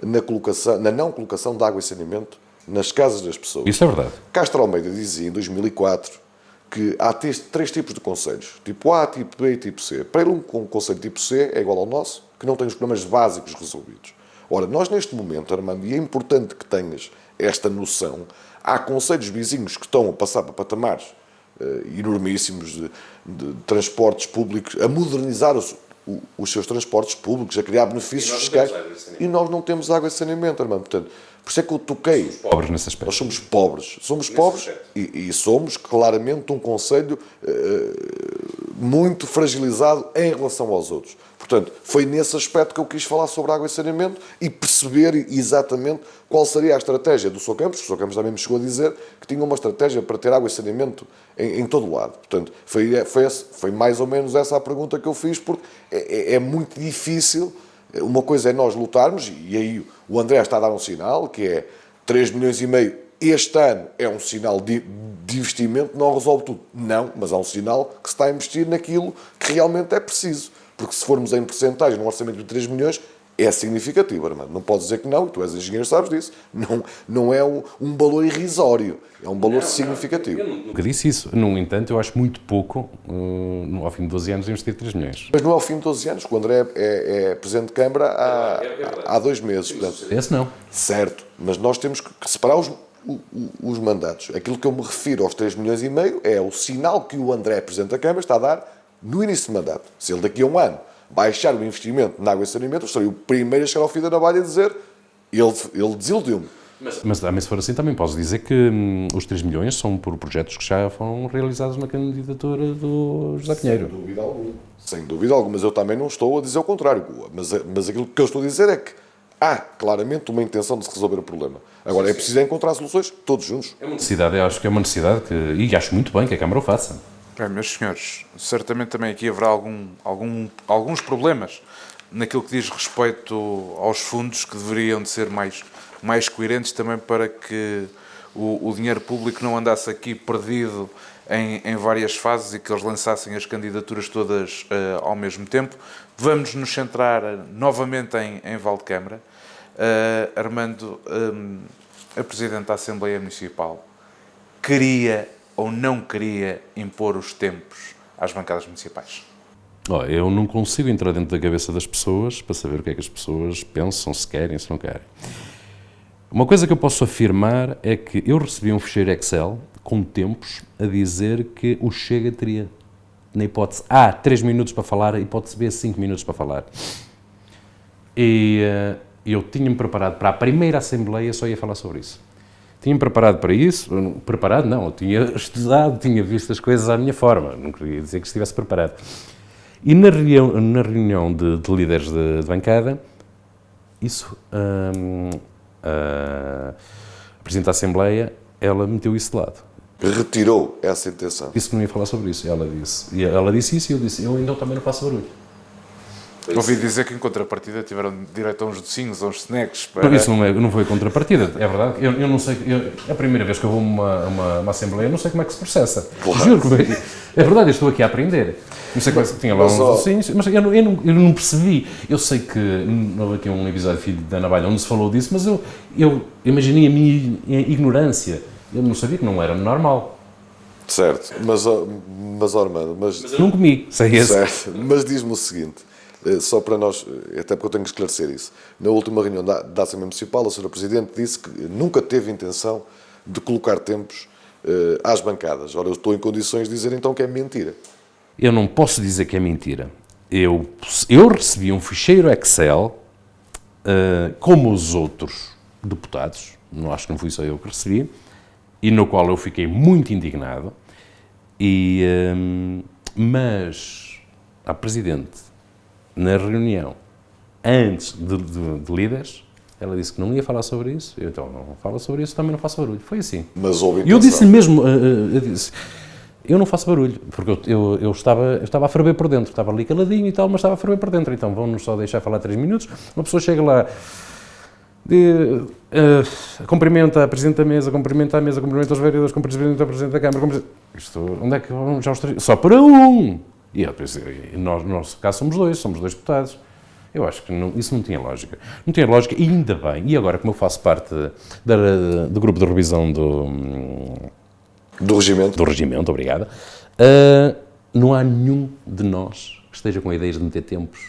na não colocação de água e saneamento nas casas das pessoas. Isso é verdade. Castro Almeida dizia, em 2004, que há três tipos de conselhos, tipo A, tipo B e tipo C. Para ele, um conselho tipo C é igual ao nosso, que não tem os problemas básicos resolvidos. Ora, nós neste momento, Armando, e é importante que tenhas esta noção, há conselhos vizinhos que estão a passar para patamares enormíssimos de transportes públicos, a modernizar os seus transportes públicos, a criar benefícios fiscais. E nós não temos água e saneamento, Armando. Portanto, por isso é que eu toquei. Pobres nesse aspecto. Nós somos pobres. Somos pobres e somos claramente um concelho muito fragilizado em relação aos outros. Portanto, foi nesse aspecto que eu quis falar sobre água e saneamento e perceber exatamente qual seria a estratégia do Sr. Campos. O Sr. Campos também me chegou a dizer que tinha uma estratégia para ter água e saneamento em todo o lado. Portanto, foi mais ou menos essa a pergunta que eu fiz, porque é muito difícil. Uma coisa é nós lutarmos, e aí o André está a dar um sinal, que é 3,5 milhões este ano é um sinal de investimento, não resolve tudo. Não, mas há um sinal que se está a investir naquilo que realmente é preciso. Porque se formos em percentagem num orçamento de 3 milhões, é significativo, Armando. Não podes dizer que não, e tu és engenheiro, sabes disso. Não é um valor irrisório, é um valor significativo. Nunca disse isso. No entanto, eu acho muito pouco, ao fim de 12 anos, investir 3 milhões. Mas não é ao fim de 12 anos, que o André é Presidente de Câmara há 2 meses. Portanto, Esse não. certo, mas nós temos que separar os mandatos. Aquilo que eu me refiro aos 3,5 milhões é o sinal que o André, Presidente da Câmara, está a dar no início do mandato. Se ele daqui a um ano baixar o investimento na água e saneamento, eu serei o primeiro a chegar ao fim da navalha e dizer ele desiludiu-me. Mas também, se for assim, também posso dizer que os 3 milhões são por projetos que já foram realizados na candidatura do José Pinheiro. Sem dúvida alguma. Sem dúvida alguma, mas eu também não estou a dizer o contrário. Mas aquilo que eu estou a dizer é que há claramente uma intenção de se resolver o problema. Agora, é preciso encontrar soluções todos juntos. É uma necessidade, eu acho que é uma necessidade e acho muito bem que a Câmara o faça. Bem, meus senhores, certamente também aqui haverá alguns problemas naquilo que diz respeito aos fundos que deveriam de ser mais coerentes também para que o dinheiro público não andasse aqui perdido em várias fases e que eles lançassem as candidaturas todas ao mesmo tempo. Vamos nos centrar novamente em Valdecâmara. Armando, a Presidente da Assembleia Municipal queria ou não queria impor os tempos às bancadas municipais? Eu não consigo entrar dentro da cabeça das pessoas para saber o que é que as pessoas pensam, se querem, se não querem. Uma coisa que eu posso afirmar é que eu recebi um ficheiro Excel com tempos a dizer que o Chega teria, na hipótese A, 3 minutos para falar, hipótese B, 5 minutos para falar. E eu tinha-me preparado para a primeira Assembleia, só ia falar sobre isso. Tinha-me preparado para isso, preparado não, eu tinha estudado, tinha visto as coisas à minha forma, não queria dizer que estivesse preparado. E na reunião de líderes de bancada, isso, a Presidente da Assembleia, ela meteu isso de lado. Retirou essa intenção. Disse que não ia falar sobre isso, ela disse isso e eu disse, eu então também não faço barulho. Ouvi dizer que em contrapartida tiveram direito a uns docinhos, a uns snacks. Não, isso não foi contrapartida, é verdade. Eu não sei, é a primeira vez que eu vou a uma assembleia, eu não sei como é que se processa. Juro que é verdade, eu estou aqui a aprender. Não sei como é que tinha lá uns docinhos, mas eu não percebi. Eu sei que houve aqui um episódio de Filho da Navalha onde se falou disso, mas eu imaginei a minha ignorância. Eu não sabia que não era normal. Certo, mas Armando, Mas eu não comi, sei esse. certo, mas diz-me o seguinte, só para nós, até porque eu tenho que esclarecer isso. Na última reunião da Assembleia Municipal, a Sra. Presidente disse que nunca teve intenção de colocar tempos às bancadas. Ora, eu estou em condições de dizer então que é mentira. Eu não posso dizer que é mentira. Eu recebi um ficheiro Excel, como os outros deputados, não acho que não fui só eu que recebi, e no qual eu fiquei muito indignado, mas a Presidente, na reunião, antes de líderes, ela disse que não ia falar sobre isso. Eu, então, não fala sobre isso, também não faço barulho. Foi assim. Mas houve E eu intenção. disse-lhe mesmo, eu disse, eu não faço barulho, porque eu estava a ferver por dentro, estava ali caladinho e tal, mas estava a ferver por dentro, então vão-nos só deixar falar 3 minutos, uma pessoa chega lá, cumprimenta a Presidente da Mesa, cumprimenta a Mesa, cumprimenta os vereadores, cumprimenta a Presidente da Câmara, isto, onde é que vamos já os 3? Só para um! E eu pensei, nós, no nosso caso, somos dois deputados. Eu acho que isso não tinha lógica. Não tinha lógica, e ainda bem, e agora como eu faço parte do grupo de revisão Do regimento? do regimento, obrigado, não há nenhum de nós que esteja com ideias de meter tempos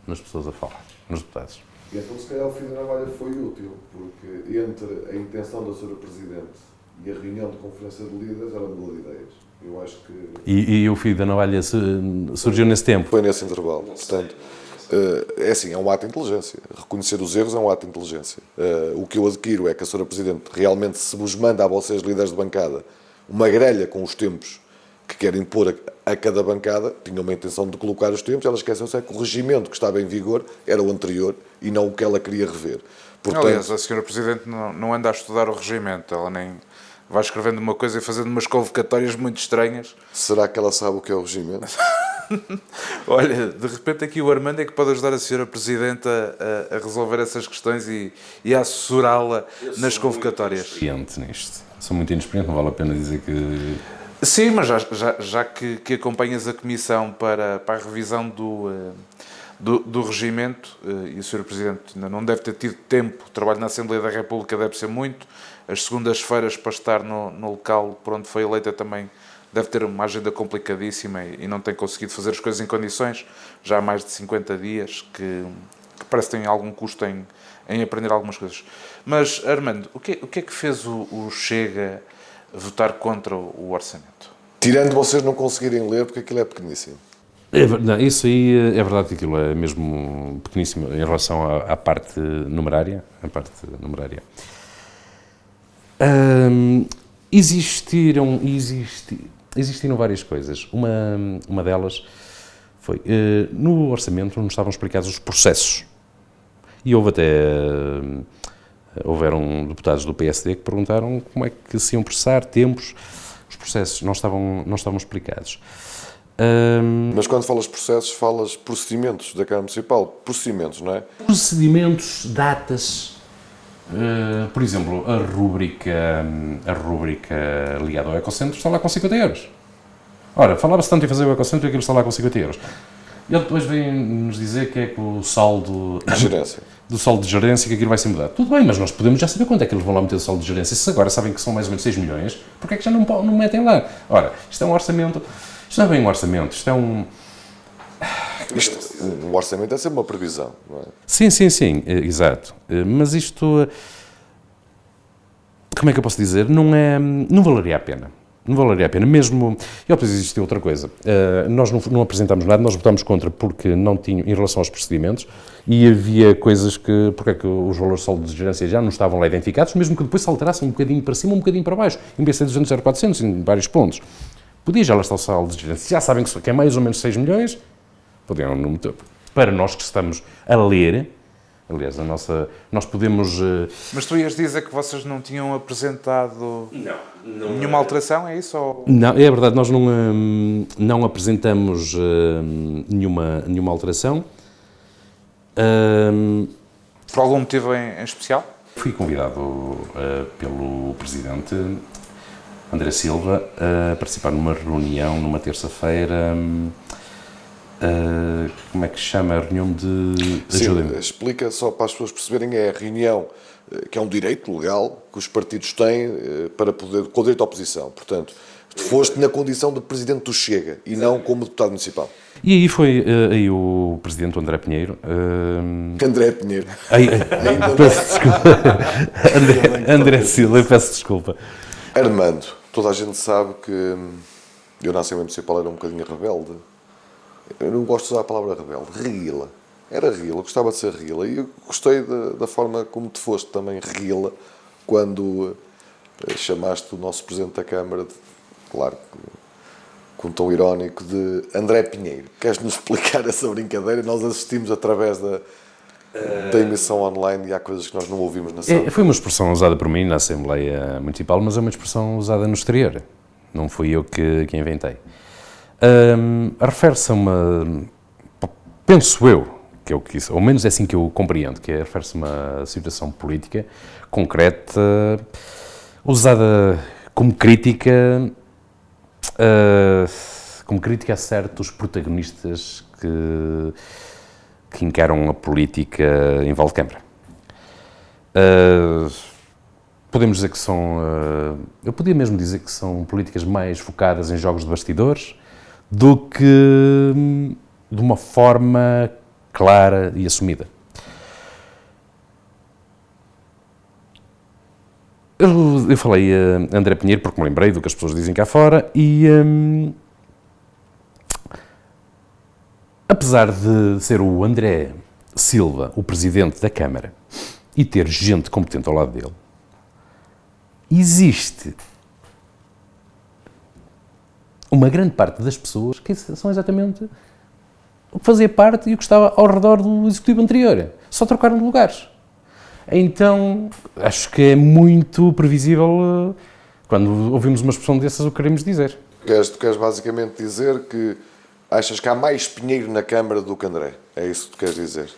nas pessoas a falar, nos deputados. E então, se calhar, o fio da navalha foi útil, porque entre a intenção da Sra. Presidente e a reunião de conferência de líderes era mudar de ideias. Eu acho que... E o fio da navalha surgiu nesse tempo. Foi nesse intervalo. Portanto, é assim, é um ato de inteligência. Reconhecer os erros é um ato de inteligência. O que eu adquiro é que a Sra. Presidente realmente se vos manda a vocês, líderes de bancada, uma grelha com os tempos que querem pôr a cada bancada, tinha uma intenção de colocar os tempos, ela esqueceu-se é que o regimento que estava em vigor era o anterior e não o que ela queria rever. Portanto, Aliás, a Sra. Presidente não anda a estudar o regimento, ela nem vai escrevendo uma coisa e fazendo umas convocatórias muito estranhas. será que ela sabe o que é o regimento? Olha, de repente aqui o Armando é que pode ajudar a Sra. Presidente a resolver essas questões e a assessorá-la nas convocatórias. Experiente nisto. Sou muito inexperiente, não vale a pena dizer que... Sim, mas já que acompanhas a Comissão para a revisão do regimento, e o Sr. Presidente ainda não deve ter tido tempo, o trabalho na Assembleia da República deve ser muito, as segundas-feiras para estar no local por onde foi eleita também deve ter uma agenda complicadíssima e não tem conseguido fazer as coisas em condições, já há mais de 50 dias, que parece que tem algum custo em aprender algumas coisas. Mas, Armando, o que é que fez o Chega votar contra o orçamento? Tirando vocês não conseguirem ler, porque aquilo é pequeníssimo. Isso aí é verdade que aquilo é mesmo pequeníssimo em relação à parte numerária. Existiram várias coisas. Uma delas foi, no orçamento não estavam explicados os processos. E houveram deputados do PSD que perguntaram como é que se iam processar, tempos, os processos não estavam explicados. Mas quando falas processos, falas procedimentos da Câmara Municipal. Procedimentos, não é? Procedimentos, datas, por exemplo, a rúbrica ligada ao Ecocentro está lá com 50 euros. Ora, falava-se tanto em fazer o Ecocentro e aquilo está lá com 50 euros. Ele depois vem-nos dizer que é com o saldo do saldo de gerência que aquilo vai ser mudado. Tudo bem, mas nós podemos já saber quanto é que eles vão lá meter o saldo de gerência. Se agora sabem que são mais ou menos 6 milhões, porque é que já não metem lá? Ora, isto é um orçamento, isto não é bem um orçamento, isto é um... O orçamento é sempre uma previsão, não é? Sim, exato. Mas isto, como é que eu posso dizer? Não valeria a pena. Não valeria a pena, mesmo... E depois existe outra coisa. Nós não apresentámos nada, nós votámos contra porque não tinham, em relação aos procedimentos, e havia coisas que... Porque é que os valores de saldo de gerência já não estavam lá identificados, mesmo que depois se alterassem um bocadinho para cima, um bocadinho para baixo. Em vez de ser 200, era 400, em vários pontos. Podia já lá estar o saldo de gerência. Já sabem que é mais ou menos 6 milhões, podiam não meter. Para nós que estamos a ler... Aliás, nós podemos... Mas tu ias dizer que vocês não tinham apresentado nenhuma alteração, é isso? Ou... Não, é verdade, nós não apresentamos nenhuma alteração. Por algum motivo em especial? Fui convidado pelo Presidente André Silva a participar numa reunião numa terça-feira. Como é que se chama? A reunião de... Sim, explica só para as pessoas perceberem, é a reunião que é um direito legal que os partidos têm para poder, com o direito à oposição. Portanto, foste na condição de Presidente do Chega e não como Deputado Municipal. E aí foi aí o Presidente André Pinheiro. André Pinheiro. Peço desculpa. André Silva, eu peço desculpa. Armando, toda a gente sabe que eu na Assembleia Municipal era um bocadinho rebelde. Eu não gosto de usar a palavra rebelde. Reguila. Era reguila, gostava de ser reguila. E eu gostei da forma como te foste também reguila quando chamaste o nosso Presidente da Câmara, claro, com um tom irónico, de André Pinheiro. Queres-nos explicar essa brincadeira? Nós assistimos através da emissão online e há coisas que nós não ouvimos na sala. Foi uma expressão usada por mim na Assembleia Municipal, mas é uma expressão usada no exterior. Não fui eu que inventei. Refere-se a uma... Penso eu, que é o que isso, ao menos é assim que eu compreendo, que refere-se a uma situação política concreta, usada como crítica a certos protagonistas que encaram a política em Valdecâmara. Podemos dizer que são... eu podia mesmo dizer que são políticas mais focadas em jogos de bastidores do que de uma forma clara e assumida. Eu falei a André Pinheiro porque me lembrei do que as pessoas dizem cá fora e, apesar de ser o André Silva o Presidente da Câmara e ter gente competente ao lado dele, existe uma grande parte das pessoas que são exatamente o que fazia parte e o que estava ao redor do Executivo anterior. Só trocaram de lugares. Então, acho que é muito previsível quando ouvimos uma expressão dessas o que queremos dizer. Tu queres basicamente dizer que achas que há mais Pinheiro na Câmara do que André? É isso que tu queres dizer?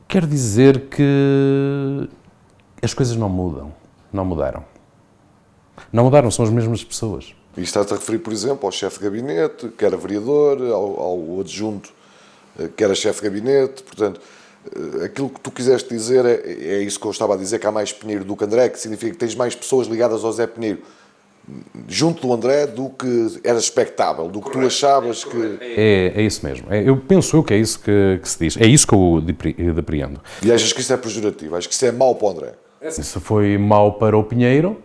Quero dizer que as coisas não mudam. Não mudaram. Não mudaram, são as mesmas pessoas. E estás a referir, por exemplo, ao chefe de gabinete, que era vereador, ao adjunto, que era chefe de gabinete. Portanto, aquilo que tu quiseste dizer é isso que eu estava a dizer, que há mais Pinheiro do que André, que significa que tens mais pessoas ligadas ao Zé Pinheiro junto do André do que era expectável, do que tu achavas que... É isso mesmo. Eu penso que é isso que se diz. É isso que eu depreendo. E achas que isso é pejorativo? Achas que isso é mau para o André? Isso foi mau para o Pinheiro,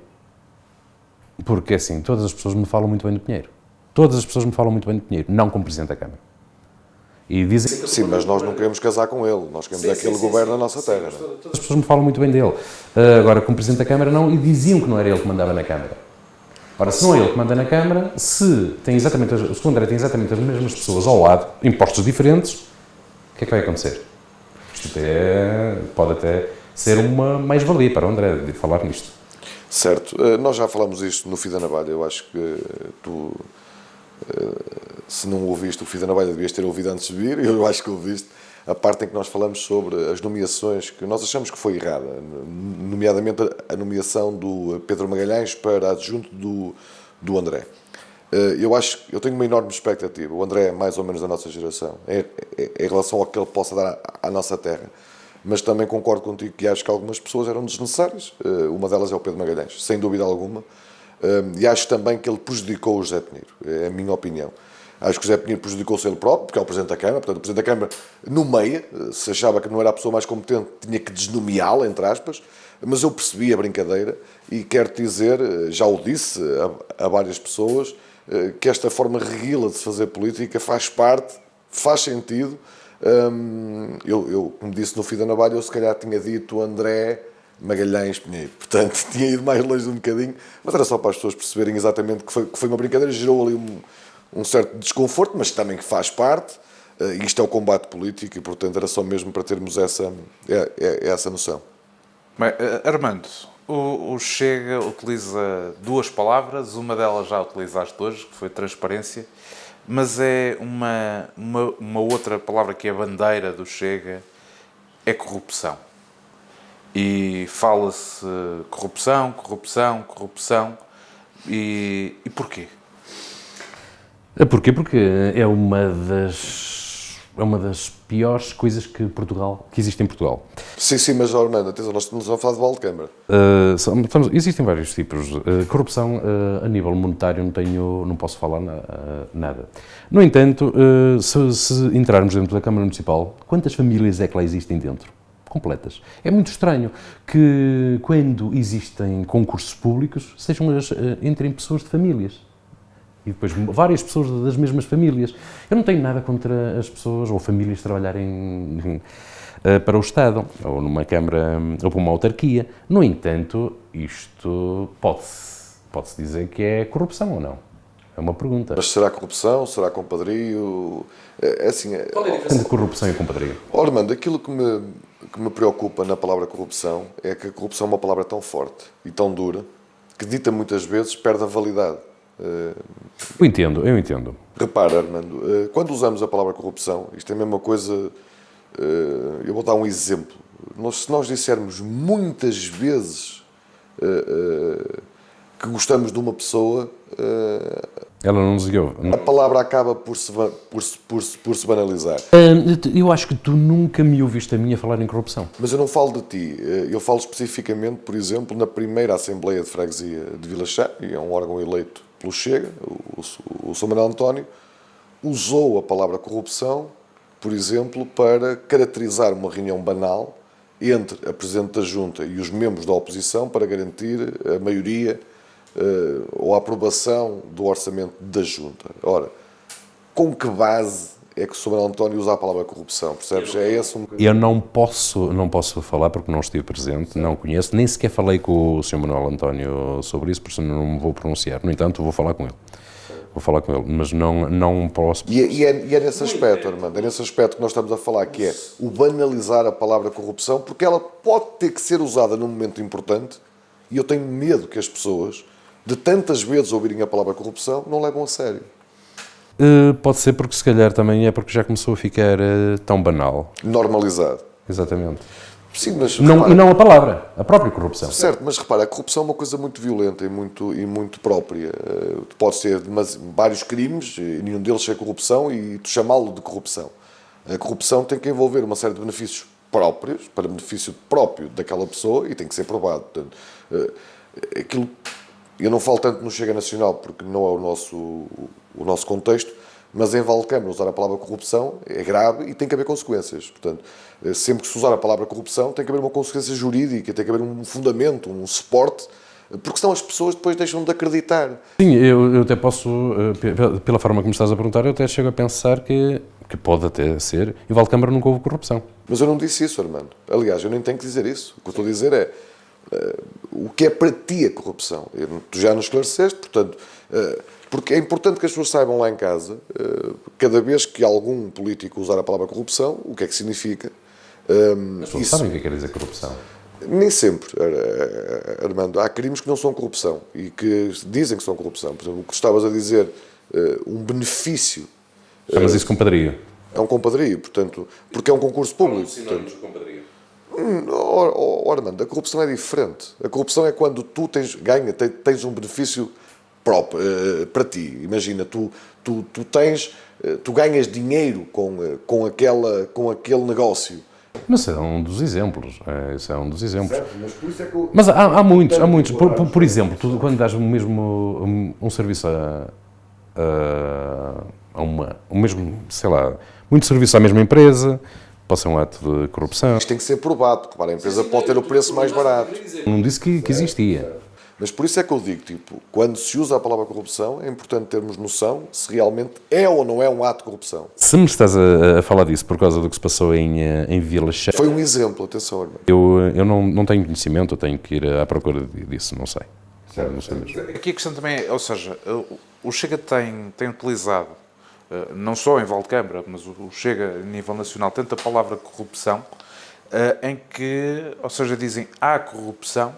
porque assim, todas as pessoas me falam muito bem do Pinheiro. Todas as pessoas me falam muito bem do Pinheiro, não como Presidente da Câmara. E dizem... Sim, mas nós não queremos casar com ele, nós queremos que ele governe a nossa terra. Todas as pessoas me falam muito bem dele. Agora, como Presidente da Câmara, não, e diziam que não era ele que mandava na Câmara. Ora, se não é ele que manda na Câmara, se o André tem exatamente as mesmas pessoas ao lado, em postos diferentes, o que é que vai acontecer? Isto pode até ser uma mais-valia para o André de falar nisto. Certo. Nós já falamos isto no Fio da Navalha. Eu acho que tu, se não ouviste o Fio da Navalha, devias ter ouvido antes de vir. Eu acho que ouviste a parte em que nós falamos sobre as nomeações que nós achamos que foi errada, nomeadamente a nomeação do Pedro Magalhães para adjunto do André. Eu tenho uma enorme expectativa. O André é mais ou menos da nossa geração, em relação ao que ele possa dar à nossa terra. Mas também concordo contigo que acho que algumas pessoas eram desnecessárias. Uma delas é o Pedro Magalhães, sem dúvida alguma. E acho também que ele prejudicou o José Pinheiro, é a minha opinião. Acho que o José Pinheiro prejudicou-se ele próprio, porque é o Presidente da Câmara. Portanto, o Presidente da Câmara nomeia, se achava que não era a pessoa mais competente, tinha que desnomeá-la, entre aspas. Mas eu percebi a brincadeira e quero-te dizer, já o disse a várias pessoas, que esta forma reguila de se fazer política faz parte, faz sentido. Como disse no Fio da Navalha, eu se calhar tinha dito André Magalhães Pinheiro, portanto tinha ido mais longe um bocadinho, mas era só para as pessoas perceberem exatamente que foi uma brincadeira, gerou ali um certo desconforto, mas também que faz parte. Isto é o combate político e portanto era só mesmo para termos essa noção. Bem, Armando, o Chega utiliza duas palavras, uma delas já utilizaste hoje, que foi transparência, mas é uma outra palavra que é a bandeira do Chega, é corrupção. E fala-se corrupção, corrupção, corrupção. E porquê? Porquê? Porque é uma das piores coisas que existe em Portugal. Sim, mas Armando, atenção, nós estamos a falar de Valdecâmara. Existem vários tipos. Corrupção a nível monetário não posso falar nada. No entanto, se entrarmos dentro da Câmara Municipal, quantas famílias é que lá existem dentro? Completas. É muito estranho que quando existem concursos públicos, entrem pessoas de famílias. E depois várias pessoas das mesmas famílias. Eu não tenho nada contra as pessoas ou famílias trabalharem para o Estado, ou numa Câmara, ou para uma autarquia. No entanto, isto pode-se dizer que é corrupção ou não? É uma pergunta. Mas será corrupção? Será compadrio? É assim... Qual é a diferença de corrupção e compadrio? Armando, aquilo que me preocupa na palavra corrupção é que a corrupção é uma palavra tão forte e tão dura que dita muitas vezes perde a validade. Eu entendo. Repara, Armando, quando usamos a palavra corrupção, isto é a mesma coisa, eu vou dar um exemplo. Se nós dissermos muitas vezes que gostamos de uma pessoa, ela não nos ouve. a palavra acaba por se banalizar. Eu acho que tu nunca me ouviste a mim a falar em corrupção. Mas eu não falo de ti, eu falo especificamente, por exemplo, na primeira Assembleia de Freguesia de Vila Chá, e é um órgão eleito pelo Chega, o Sr. Manuel António, usou a palavra corrupção, por exemplo, para caracterizar uma reunião banal entre a Presidente da Junta e os membros da oposição para garantir a maioria ou a aprovação do orçamento da Junta. Ora, com que base é que o Sr. Manuel António usa a palavra corrupção? Percebes? É esse um bocadinho. Eu não posso falar porque não estive presente, não conheço, nem sequer falei com o Sr. Manuel António sobre isso, por isso não me vou pronunciar. No entanto, vou falar com ele. Mas não posso... E é nesse aspecto, Armando, é nesse aspecto que nós estamos a falar, que é o banalizar a palavra corrupção, porque ela pode ter que ser usada num momento importante, e eu tenho medo que as pessoas, de tantas vezes ouvirem a palavra corrupção, não levam a sério. Pode ser porque se calhar também é porque já começou a ficar tão banal. Normalizado. Exatamente. Sim, mas E repara, não a palavra, a própria corrupção. certo, mas repara, a corrupção é uma coisa muito violenta e muito própria. Pode ser vários crimes e nenhum deles é corrupção e tu chamá-lo de corrupção. A corrupção tem que envolver uma série de benefícios próprios, para benefício próprio daquela pessoa e tem que ser provado. Portanto, aquilo, eu não falo tanto no Chega Nacional porque não é o nosso contexto, mas em Valdecâmara usar a palavra corrupção é grave e tem que haver consequências. Portanto, sempre que se usar a palavra corrupção tem que haver uma consequência jurídica, tem que haver um fundamento, um suporte, porque senão as pessoas depois deixam de acreditar. Sim, eu até posso, pela forma que me estás a perguntar, eu até chego a pensar que pode até ser, em Valdecâmara nunca houve corrupção. Mas eu não disse isso, Armando. Aliás, eu nem tenho que dizer isso. O que eu estou a dizer é o que é para ti a corrupção. Tu já nos esclareceste, portanto... Porque é importante que as pessoas saibam lá em casa, cada vez que algum político usar a palavra corrupção, o que é que significa. As pessoas sabem o que quer dizer corrupção. Nem sempre, Armando. Há crimes que não são corrupção e que dizem que são corrupção. Por exemplo, o que estavas a dizer, um benefício. Chamas isso compadrio. É um compadrio, portanto, porque é um concurso público. Sinónimos de compadrio. Armando, a corrupção é diferente. A corrupção é quando tu tens um benefício próprio para ti. Imagina, tu ganhas dinheiro com aquele negócio. Mas é um dos exemplos. Isso é um dos exemplos. Certo, mas por isso é que eu... Mas há muitos. Por exemplo, tu quando dás um serviço muito serviço à mesma empresa, pode ser um ato de corrupção. Isto tem que ser provado, porque a empresa pode ter o preço mais barato. Não disse que existia. Mas por isso é que eu digo, quando se usa a palavra corrupção, é importante termos noção se realmente é ou não é um ato de corrupção. Se me estás a falar disso por causa do que se passou em Vila Chá, Foi um exemplo, atenção, Armando. eu não tenho conhecimento, eu tenho que ir à procura disso, não sei. Não sei mesmo. Aqui a questão também é, ou seja, o Chega tem utilizado, não só em Valdecâmara, mas o Chega a nível nacional, tanto a palavra corrupção, em que, ou seja, dizem há corrupção,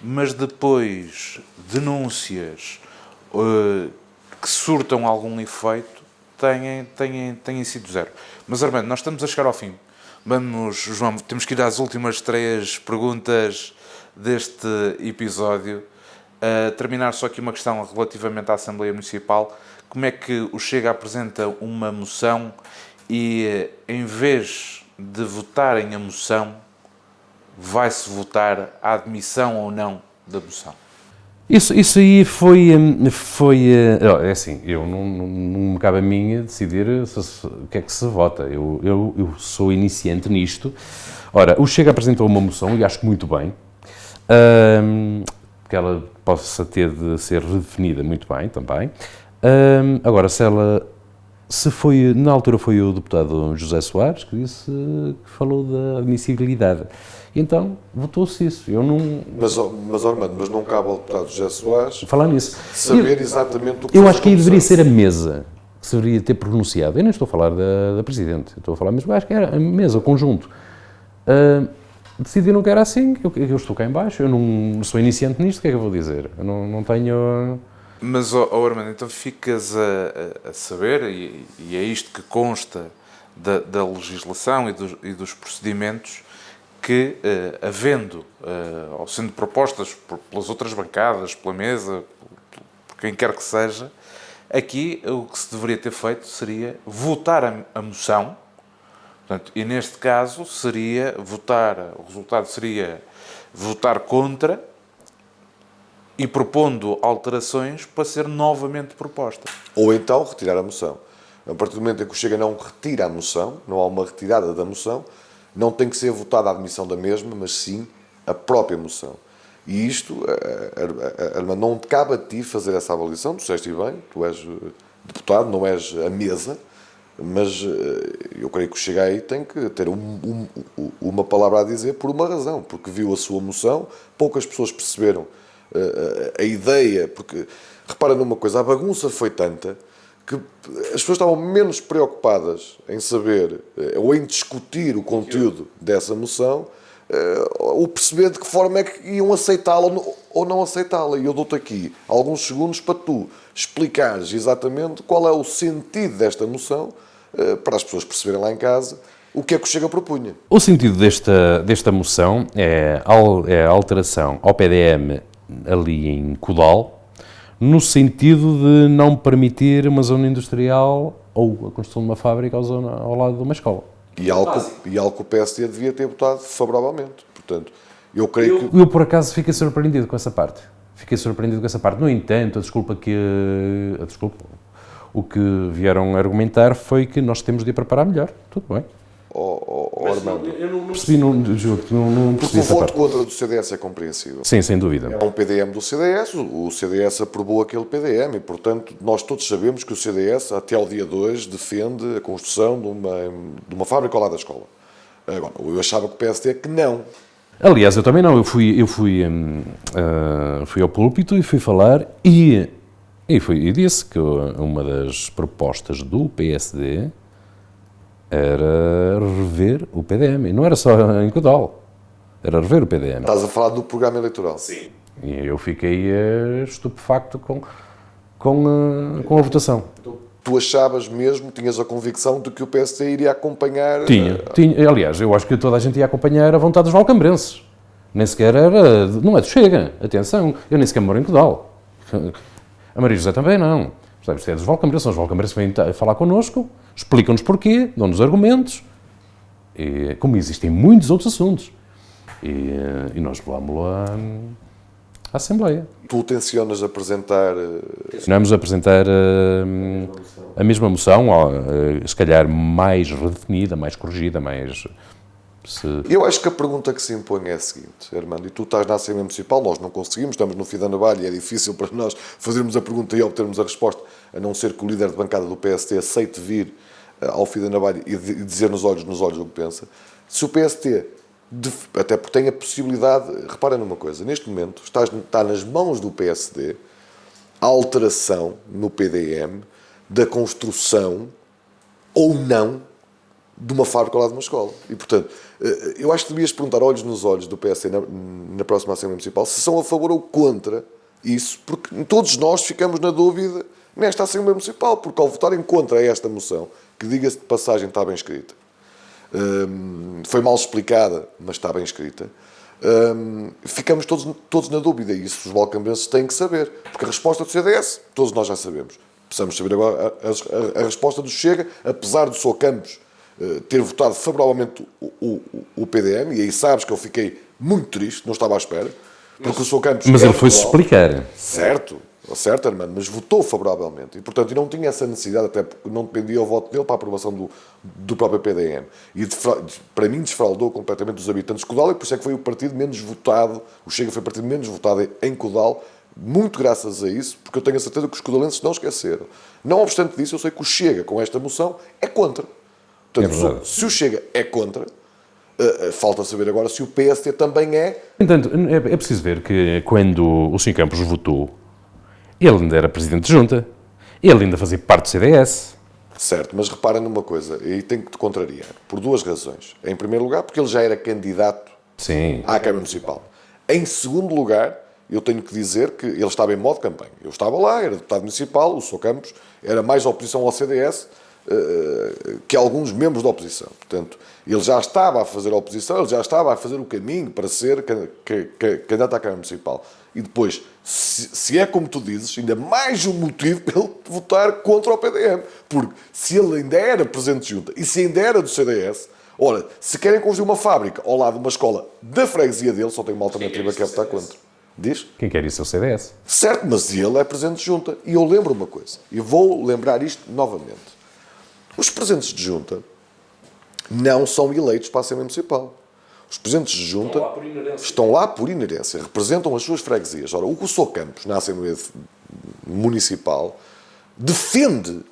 mas depois denúncias que surtam algum efeito têm sido zero. Mas, Armando, nós estamos a chegar ao fim Vamos, João, temos que ir às últimas 3 perguntas deste episódio. Terminar só aqui uma questão relativamente à Assembleia Municipal. Como é que o Chega apresenta uma moção e, em vez de votarem a moção, vai-se votar a admissão ou não da moção? Isso aí foi é assim, não me cabe a mim decidir o que é que se vota. Eu sou iniciante nisto. Ora, o Chega apresentou uma moção, e acho que muito bem, que ela possa ter de ser redefinida muito bem também. Agora, na altura foi o deputado José Soares que falou da admissibilidade. Então, votou-se isso. Eu não... Mas não cabe ao deputado José Soares falar nisso. saber exatamente o que Eu foi acho que aí a deveria comissão. ser a mesa que se deveria ter pronunciado. Eu nem estou a falar da Presidente, eu estou a falar mesmo, acho que era a mesa, o conjunto. Decidiram que era assim, eu estou cá em baixo, eu não sou iniciante nisto, o que é que eu vou dizer? Eu não tenho... Mas, Armando, então ficas a saber, e é isto que consta da legislação e dos procedimentos, que, havendo, ou sendo propostas pelas outras bancadas, pela mesa, por quem quer que seja, aqui o que se deveria ter feito seria votar a moção. Portanto, e neste caso o resultado seria votar contra e propondo alterações para ser novamente proposta. Ou então retirar a moção. A partir do momento em que o Chega não retira a moção, não há uma retirada da moção, não tem que ser votada a admissão da mesma, mas sim a própria moção. E isto, Armando, não te cabe a ti fazer essa avaliação, tu disseste bem, tu és deputado, não és a mesa, mas eu creio que o Chega aí tem que ter uma palavra a dizer por uma razão, porque viu a sua moção, poucas pessoas perceberam a ideia, porque, repara numa coisa, a bagunça foi tanta que as pessoas estavam menos preocupadas em saber ou em discutir o conteúdo dessa moção, ou perceber de que forma é que iam aceitá-la ou não aceitá-la. E eu dou-te aqui alguns segundos para tu explicares exatamente qual é o sentido desta moção, para as pessoas perceberem lá em casa o que é que o Chega propunha. O sentido desta moção é a alteração ao PDM ali em Codal, no sentido de não permitir uma zona industrial ou a construção de uma fábrica ao lado de uma escola. E algo que o PSD devia ter votado favoravelmente. Portanto, eu creio que... Eu, por acaso, fiquei surpreendido com essa parte. No entanto, o que vieram argumentar foi que nós temos de ir preparar melhor. Tudo bem. Armando, Percebi, não porque percebi o essa voto parte. contra do CDS é compreensível. Sim, sem dúvida. É um PDM do CDS, o CDS aprovou aquele PDM e, portanto, nós todos sabemos que o CDS, até ao dia 2, defende a construção de uma fábrica ao lado da escola. Agora, eu achava que o PSD que não. Aliás, eu também não. Eu fui ao púlpito e fui falar e disse que uma das propostas do PSD era rever o PDM. E não era só em Codal, era rever o PDM. Estás a falar do programa eleitoral. Sim. E eu fiquei estupefacto com a votação. Tu achavas mesmo, tinhas a convicção de que o PSD iria acompanhar... Tinha. Aliás, eu acho que toda a gente ia acompanhar a vontade dos valcambrenses. Nem sequer não é do Chega, atenção, eu nem sequer moro em Codal. A Maria José também não. Isto é dos valcambrenses, os valcambrenses vêm falar connosco, explicam-nos porquê, dão-nos argumentos, e, como existem muitos outros assuntos. E nós levámos-lo à Assembleia. Tu tencionas apresentar... Vamos apresentar a mesma moção, se calhar mais redefinida, mais corrigida, mais... Eu acho que a pergunta que se impõe é a seguinte, Armando, e tu estás na Assembleia Municipal, nós não conseguimos, estamos no fim da navalha e é difícil para nós fazermos a pergunta e obtermos a resposta, a não ser que o líder de bancada do PSD aceite vir ao fim da navalha e dizer nos olhos o que pensa. Se o PSD, até porque tem a possibilidade, repara numa coisa, neste momento está nas mãos do PSD a alteração no PDM da construção ou não de uma fábrica ao lado de uma escola. E, portanto, eu acho que devias perguntar olhos nos olhos do PSD na próxima Assembleia Municipal se são a favor ou contra isso, porque todos nós ficamos na dúvida nesta Assembleia Municipal, porque ao votarem contra esta moção, que diga-se de passagem está bem escrita, foi mal explicada, mas está bem escrita. Ficamos todos na dúvida, e isso os valcambrenses têm que saber, porque a resposta do CDS, todos nós já sabemos. Precisamos saber agora a resposta do Chega, apesar do Sr. Campos ter votado favoravelmente o PDM, e aí sabes que eu fiquei muito triste, não estava à espera, porque o Sr. Campos... Mas ele foi-se explicar. Certo, Armando, mas votou favoravelmente. E, portanto, não tinha essa necessidade, até porque não dependia o voto dele para a aprovação do próprio PDM. E, para mim, desfraudou completamente os habitantes de Codal, e por isso é que foi o partido menos votado, o Chega foi o partido menos votado em Codal, muito graças a isso, porque eu tenho a certeza que os codalenses não esqueceram. Não obstante disso, eu sei que o Chega, com esta moção, é contra. Portanto, se o Chega é contra, falta saber agora se o PST também é. Entanto, é preciso ver que quando o Sr. Campos votou, ele ainda era presidente de junta, ele ainda fazia parte do CDS. Certo, mas repara numa coisa, e tenho que te contrariar, por duas razões. Em primeiro lugar, porque ele já era candidato à Câmara Municipal. Em segundo lugar, eu tenho que dizer que ele estava em modo de campanha. Eu estava lá, era deputado municipal, o Sr. Campos era mais oposição ao CDS que alguns membros da oposição. Portanto, ele já estava a fazer a oposição, ele já estava a fazer o caminho para ser candidato à Câmara Municipal. E depois, se é como tu dizes, ainda mais um motivo para ele votar contra o PDM. Porque se ele ainda era presidente de junta e se ainda era do CDS, ora, se querem construir uma fábrica ao lado de uma escola da freguesia dele, só tem uma alternativa que é votar contra. Diz? Quem quer isso é o CDS. Certo, mas ele é presidente de junta. E eu lembro uma coisa, e vou lembrar isto novamente. Os presidentes de junta não são eleitos para a Assembleia Municipal. Os presidentes de junta estão lá por inerência, representam as suas freguesias. Ora, o Sr. Campos, na Assembleia Municipal,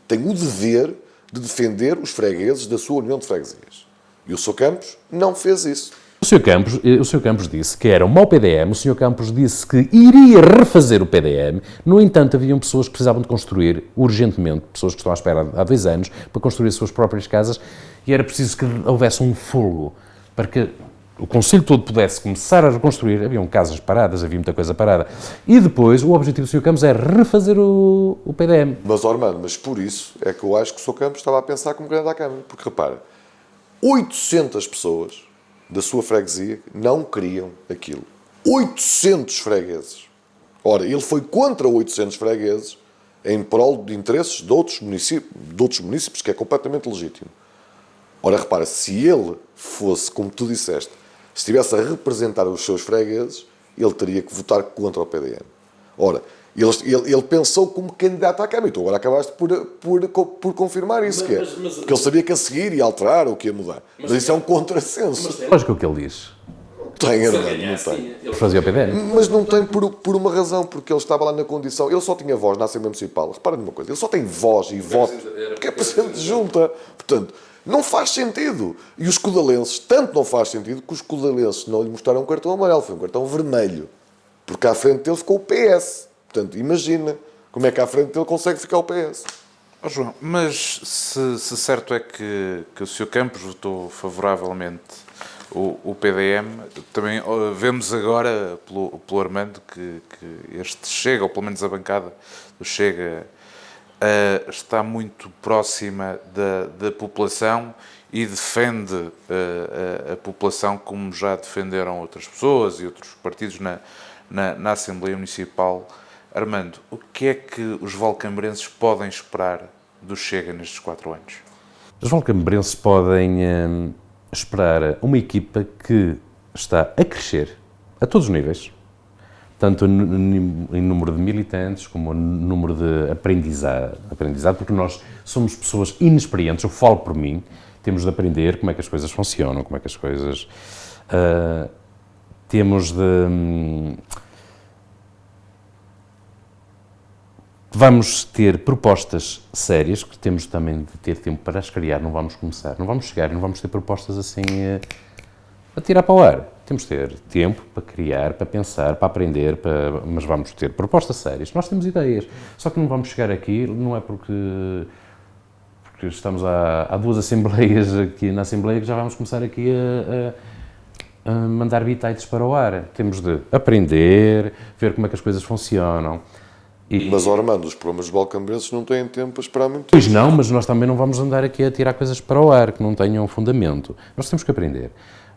tem o dever de defender os fregueses da sua União de Freguesias. E o Sr. Campos não fez isso. O Sr. Campos disse que era um mau PDM, o Sr. Campos disse que iria refazer o PDM, no entanto haviam pessoas que precisavam de construir urgentemente, pessoas que estão à espera há 2 anos, para construir as suas próprias casas, e era preciso que houvesse um fogo para que o Conselho todo pudesse começar a reconstruir. Haviam casas paradas, havia muita coisa parada. E depois o objetivo do Sr. Campos é refazer o PDM. Mas, Armando, mas por isso é que eu acho que o Sr. Campos estava a pensar como candidato à Câmara. Porque, repara, 800 pessoas da sua freguesia não queriam aquilo. 800 fregueses. Ora, ele foi contra 800 fregueses em prol de interesses de outros municípios, que é completamente legítimo. Ora, repara, se ele fosse, como tu disseste, se estivesse a representar os seus fregueses, ele teria que votar contra o PDM. Ora, ele pensou como candidato à Câmara, e tu agora acabaste por confirmar isso, porque ele sabia que a seguir ia alterar ou que ia mudar. Mas isso é um contrassenso. Lógico o que ele diz. Tem, Armando, não tem. Ele fazia o PDM. Mas não tem por uma razão, porque ele estava lá na condição, ele só tinha voz na Assembleia Municipal. Repara numa coisa, ele só tem voz e voto, porque é presidente de junta. Portanto, não faz sentido. E os codalenses, tanto não faz sentido que os codalenses não lhe mostraram um cartão amarelo, foi um cartão vermelho. Porque à frente dele ficou o PS. Portanto, imagina como é que à frente dele consegue ficar o PS. Oh, João, mas se certo é que o Sr. Campos votou favoravelmente o PDM, também vemos agora pelo Armando que este Chega, ou pelo menos a bancada do Chega, está muito próxima da população e defende a população como já defenderam outras pessoas e outros partidos na Assembleia Municipal. Armando, o que é que os valcambrenses podem esperar do Chega nestes 4 anos? Os valcambrenses podem esperar uma equipa que está a crescer a todos os níveis, tanto em número de militantes como em número de aprendizado, porque nós somos pessoas inexperientes, eu falo por mim, temos de aprender como é que as coisas funcionam, como é que as coisas... temos de... Vamos ter propostas sérias, que temos também de ter tempo para as criar, não vamos chegar e não vamos ter propostas assim a tirar para o ar. Temos de ter tempo para criar, para pensar, para aprender, mas vamos ter propostas sérias. Nós temos ideias, só que não vamos chegar aqui, não é porque estamos há 2 assembleias aqui na Assembleia que já vamos começar aqui a mandar bitites para o ar. Temos de aprender, ver como é que as coisas funcionam. Mas, Armando, os programas dos balcambrenses não têm tempo para esperar muito tempo. Pois não, mas nós também não vamos andar aqui a tirar coisas para o ar que não tenham fundamento. Nós temos que aprender.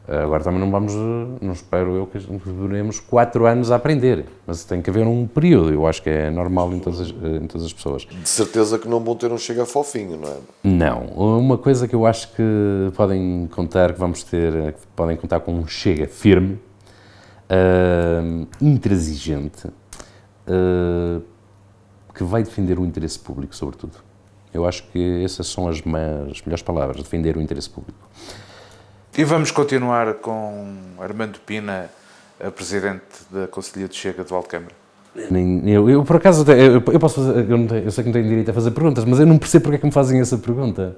Agora também não espero eu que duremos 4 anos a aprender, mas tem que haver um período, eu acho que é normal em todas as pessoas. De certeza que não vão ter um chega fofinho, não é? Não, uma coisa que eu acho que podem contar, que podem contar com um chega firme, intransigente, que vai defender o interesse público, sobretudo. Eu acho que essas são as melhores palavras, defender o interesse público. E vamos continuar com Armando Pina, a presidente da Conselhia de Chega de Valcambra. Eu por acaso, eu posso fazer, eu sei que não tenho direito a fazer perguntas, mas eu não percebo porque é que me fazem essa pergunta.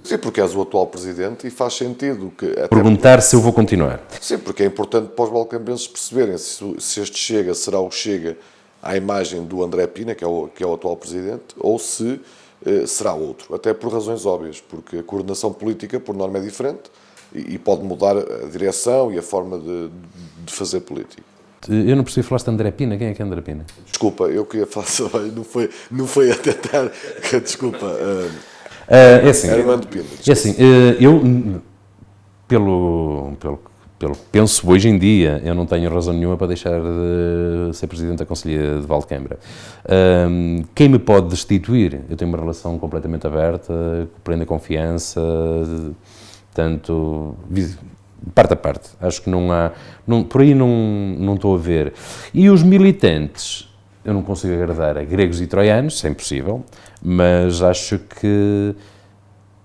Sim, porque és o atual presidente e faz sentido que... Perguntar se eu vou continuar. Sim, porque é importante para os balcambrenses perceberem se este Chega será o Chega à imagem do André Pina, que é o atual presidente, ou se será outro. Até por razões óbvias, porque a coordenação política, por norma, é diferente e pode mudar a direção e a forma de fazer política. Eu não percebi, falaste de André Pina. Quem é que é André Pina? Desculpa, eu queria falar só, não foi a tentar... Desculpa. É assim, Armando Pina. é assim, eu, pelo que penso hoje em dia, eu não tenho razão nenhuma para deixar de ser presidente da Conselhia de Valcambra. Quem me pode destituir? Eu tenho uma relação completamente aberta, prende a confiança, tanto parte a parte. Acho que por aí não estou a ver. E os militantes, eu não consigo agradar a gregos e troianos, isso é impossível, mas acho que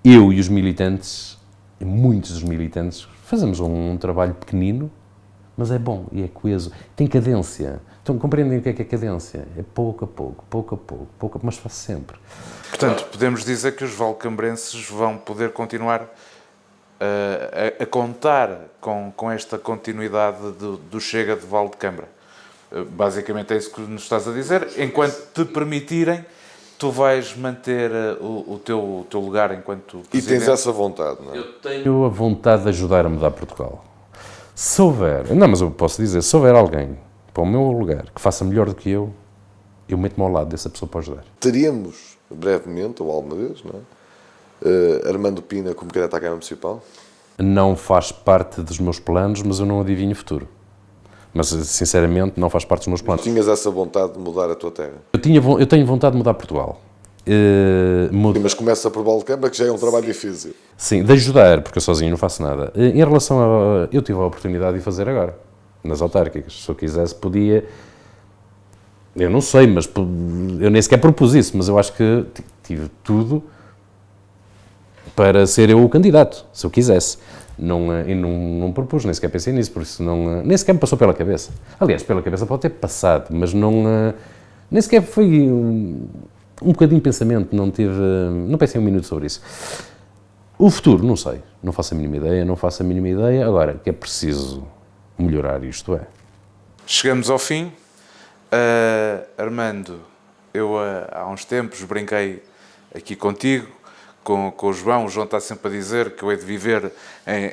eu e os militantes, muitos dos militantes, fazemos um trabalho pequenino, mas é bom e é coeso. Tem cadência. Então, compreendem o que é cadência? É pouco a pouco, mas faz sempre. Portanto, podemos dizer que os valcambrenses vão poder continuar a contar com esta continuidade do Chega de Valcambra. Basicamente é isso que nos estás a dizer. Enquanto te permitirem, tu vais manter o teu lugar enquanto presidente. E tens essa vontade, não é? Eu tenho a vontade de ajudar a mudar Portugal. Se houver, não, mas eu posso dizer, se houver alguém para o meu lugar que faça melhor do que eu meto-me ao lado dessa pessoa para ajudar. Teríamos, brevemente, ou alguma vez, não é? Armando Pina como candidato à Câmara Municipal? Não faz parte dos meus planos, mas eu não adivinho o futuro. Mas, sinceramente, não faz parte dos meus planos. Tinhas essa vontade de mudar a tua terra? Eu tenho vontade de mudar Portugal. Mas começa por Valcambra, que já é um trabalho difícil. Sim, de ajudar, porque eu sozinho não faço nada. Em relação a... Eu tive a oportunidade de fazer agora, nas autárquicas. Se eu quisesse, podia... Eu não sei, mas eu nem sequer propus isso, mas eu acho que tive tudo para ser eu o candidato, se eu quisesse. Não propus, nem sequer pensei nisso, por isso nem sequer me passou pela cabeça. Aliás, pela cabeça pode ter passado, mas nem sequer foi um bocadinho de pensamento, não pensei um minuto sobre isso. O futuro, não sei, não faço a mínima ideia, agora que é preciso melhorar isto é. Chegamos ao fim. Armando, eu há uns tempos brinquei aqui contigo, com o João está sempre a dizer que eu hei de viver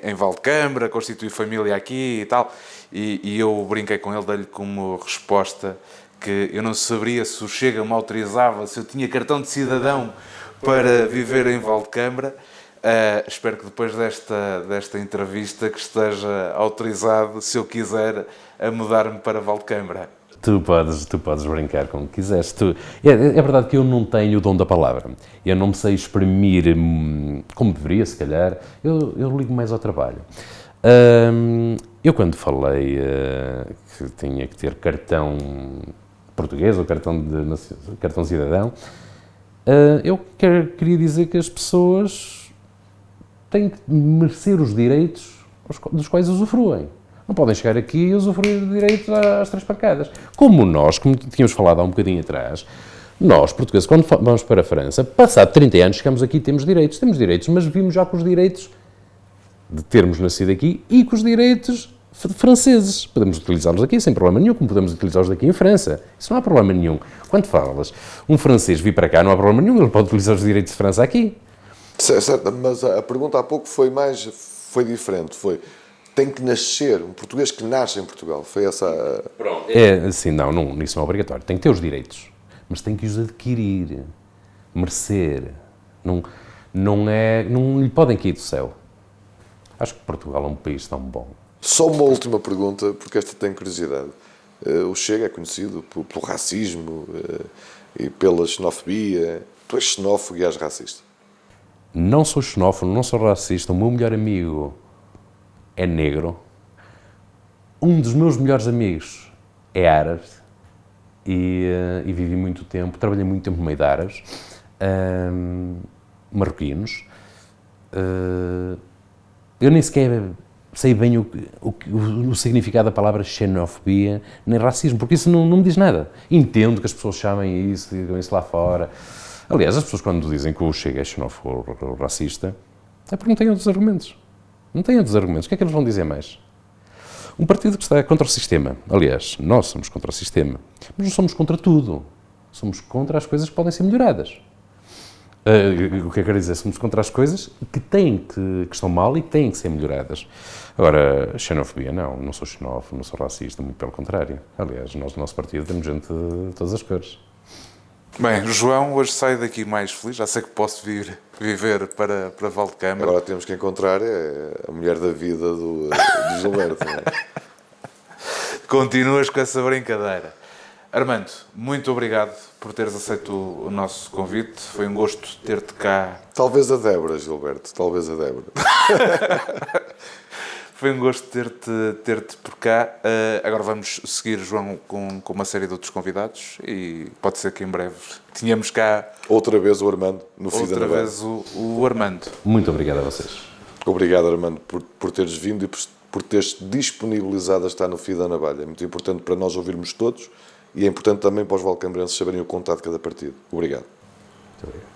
em Valcambra, constituir família aqui e tal, e eu brinquei com ele, dei-lhe como resposta que eu não saberia se o Chega me autorizava, se eu tinha cartão de cidadão para viver em Valcambra. Espero que depois desta entrevista que esteja autorizado, se eu quiser, a mudar-me para Valcambra. Tu podes brincar como quiseres. É verdade que eu não tenho o dom da palavra. Eu não me sei exprimir como deveria, se calhar. Eu ligo mais ao trabalho. Eu quando falei que tinha que ter cartão português ou cartão cidadão, eu queria dizer que as pessoas têm que merecer os direitos dos quais usufruem. Não podem chegar aqui e usufruir de direitos às 3 pancadas. Como tínhamos falado há um bocadinho atrás, nós, portugueses, quando vamos para a França, passado 30 anos, chegamos aqui e temos direitos, mas vimos já com os direitos de termos nascido aqui e com os direitos franceses. Podemos utilizá-los aqui sem problema nenhum, como podemos utilizá-los aqui em França. Isso não há problema nenhum. Quando falas, um francês vir para cá, não há problema nenhum, ele pode utilizar os direitos de França aqui. Certo, mas a pergunta há pouco foi diferente, tem que nascer, um português que nasce em Portugal, foi essa... Sim, não, isso não é obrigatório, tem que ter os direitos. mas tem que os adquirir, merecer. Não lhe podem cair do céu. Acho que Portugal é um país tão bom. Só uma última pergunta, porque esta tem curiosidade. O Chega é conhecido pelo racismo e pela xenofobia. Tu és xenófobo e és racista? Não sou xenófobo, não sou racista. O meu melhor amigo é negro. Um dos meus melhores amigos é árabe e vivi muito tempo, trabalhei muito tempo no meio de árabes, marroquinos. Eu nem sequer sei bem o significado da palavra xenofobia nem racismo, porque isso não me diz nada. Entendo que as pessoas chamem isso, digam isso lá fora. Aliás, as pessoas quando dizem que o Chega é xenófobo ou racista, é porque não têm outros argumentos. Não têm outros argumentos. O que é que eles vão dizer mais? Um partido que está contra o sistema. Aliás, nós somos contra o sistema. Mas não somos contra tudo. Somos contra as coisas que podem ser melhoradas. O que eu quero dizer? Somos contra as coisas que estão mal e que têm que ser melhoradas. Agora, xenofobia, não sou xenófobo, não sou racista, muito pelo contrário. Aliás, nós no nosso partido temos gente de todas as cores. Bem, João, hoje saio daqui mais feliz, já sei que posso viver para Valdecâmara. Agora temos que encontrar a mulher da vida do Gilberto, não é? Continuas com essa brincadeira. Armando, muito obrigado por teres aceito o nosso convite. Foi um gosto ter-te cá. Talvez a Débora, Gilberto, talvez a Débora. Foi um gosto ter-te por cá. Agora vamos seguir, João, com uma série de outros convidados e pode ser que em breve tenhamos cá Outra vez o Armando, no Fio da outra Navalha. vez o Armando. Muito obrigado a vocês. Obrigado, Armando, por teres vindo e por teres disponibilizado a estar no Fio da Navalha. É muito importante para nós ouvirmos todos e é importante também para os valcambrenses saberem o contato de cada partido. Obrigado. Muito obrigado.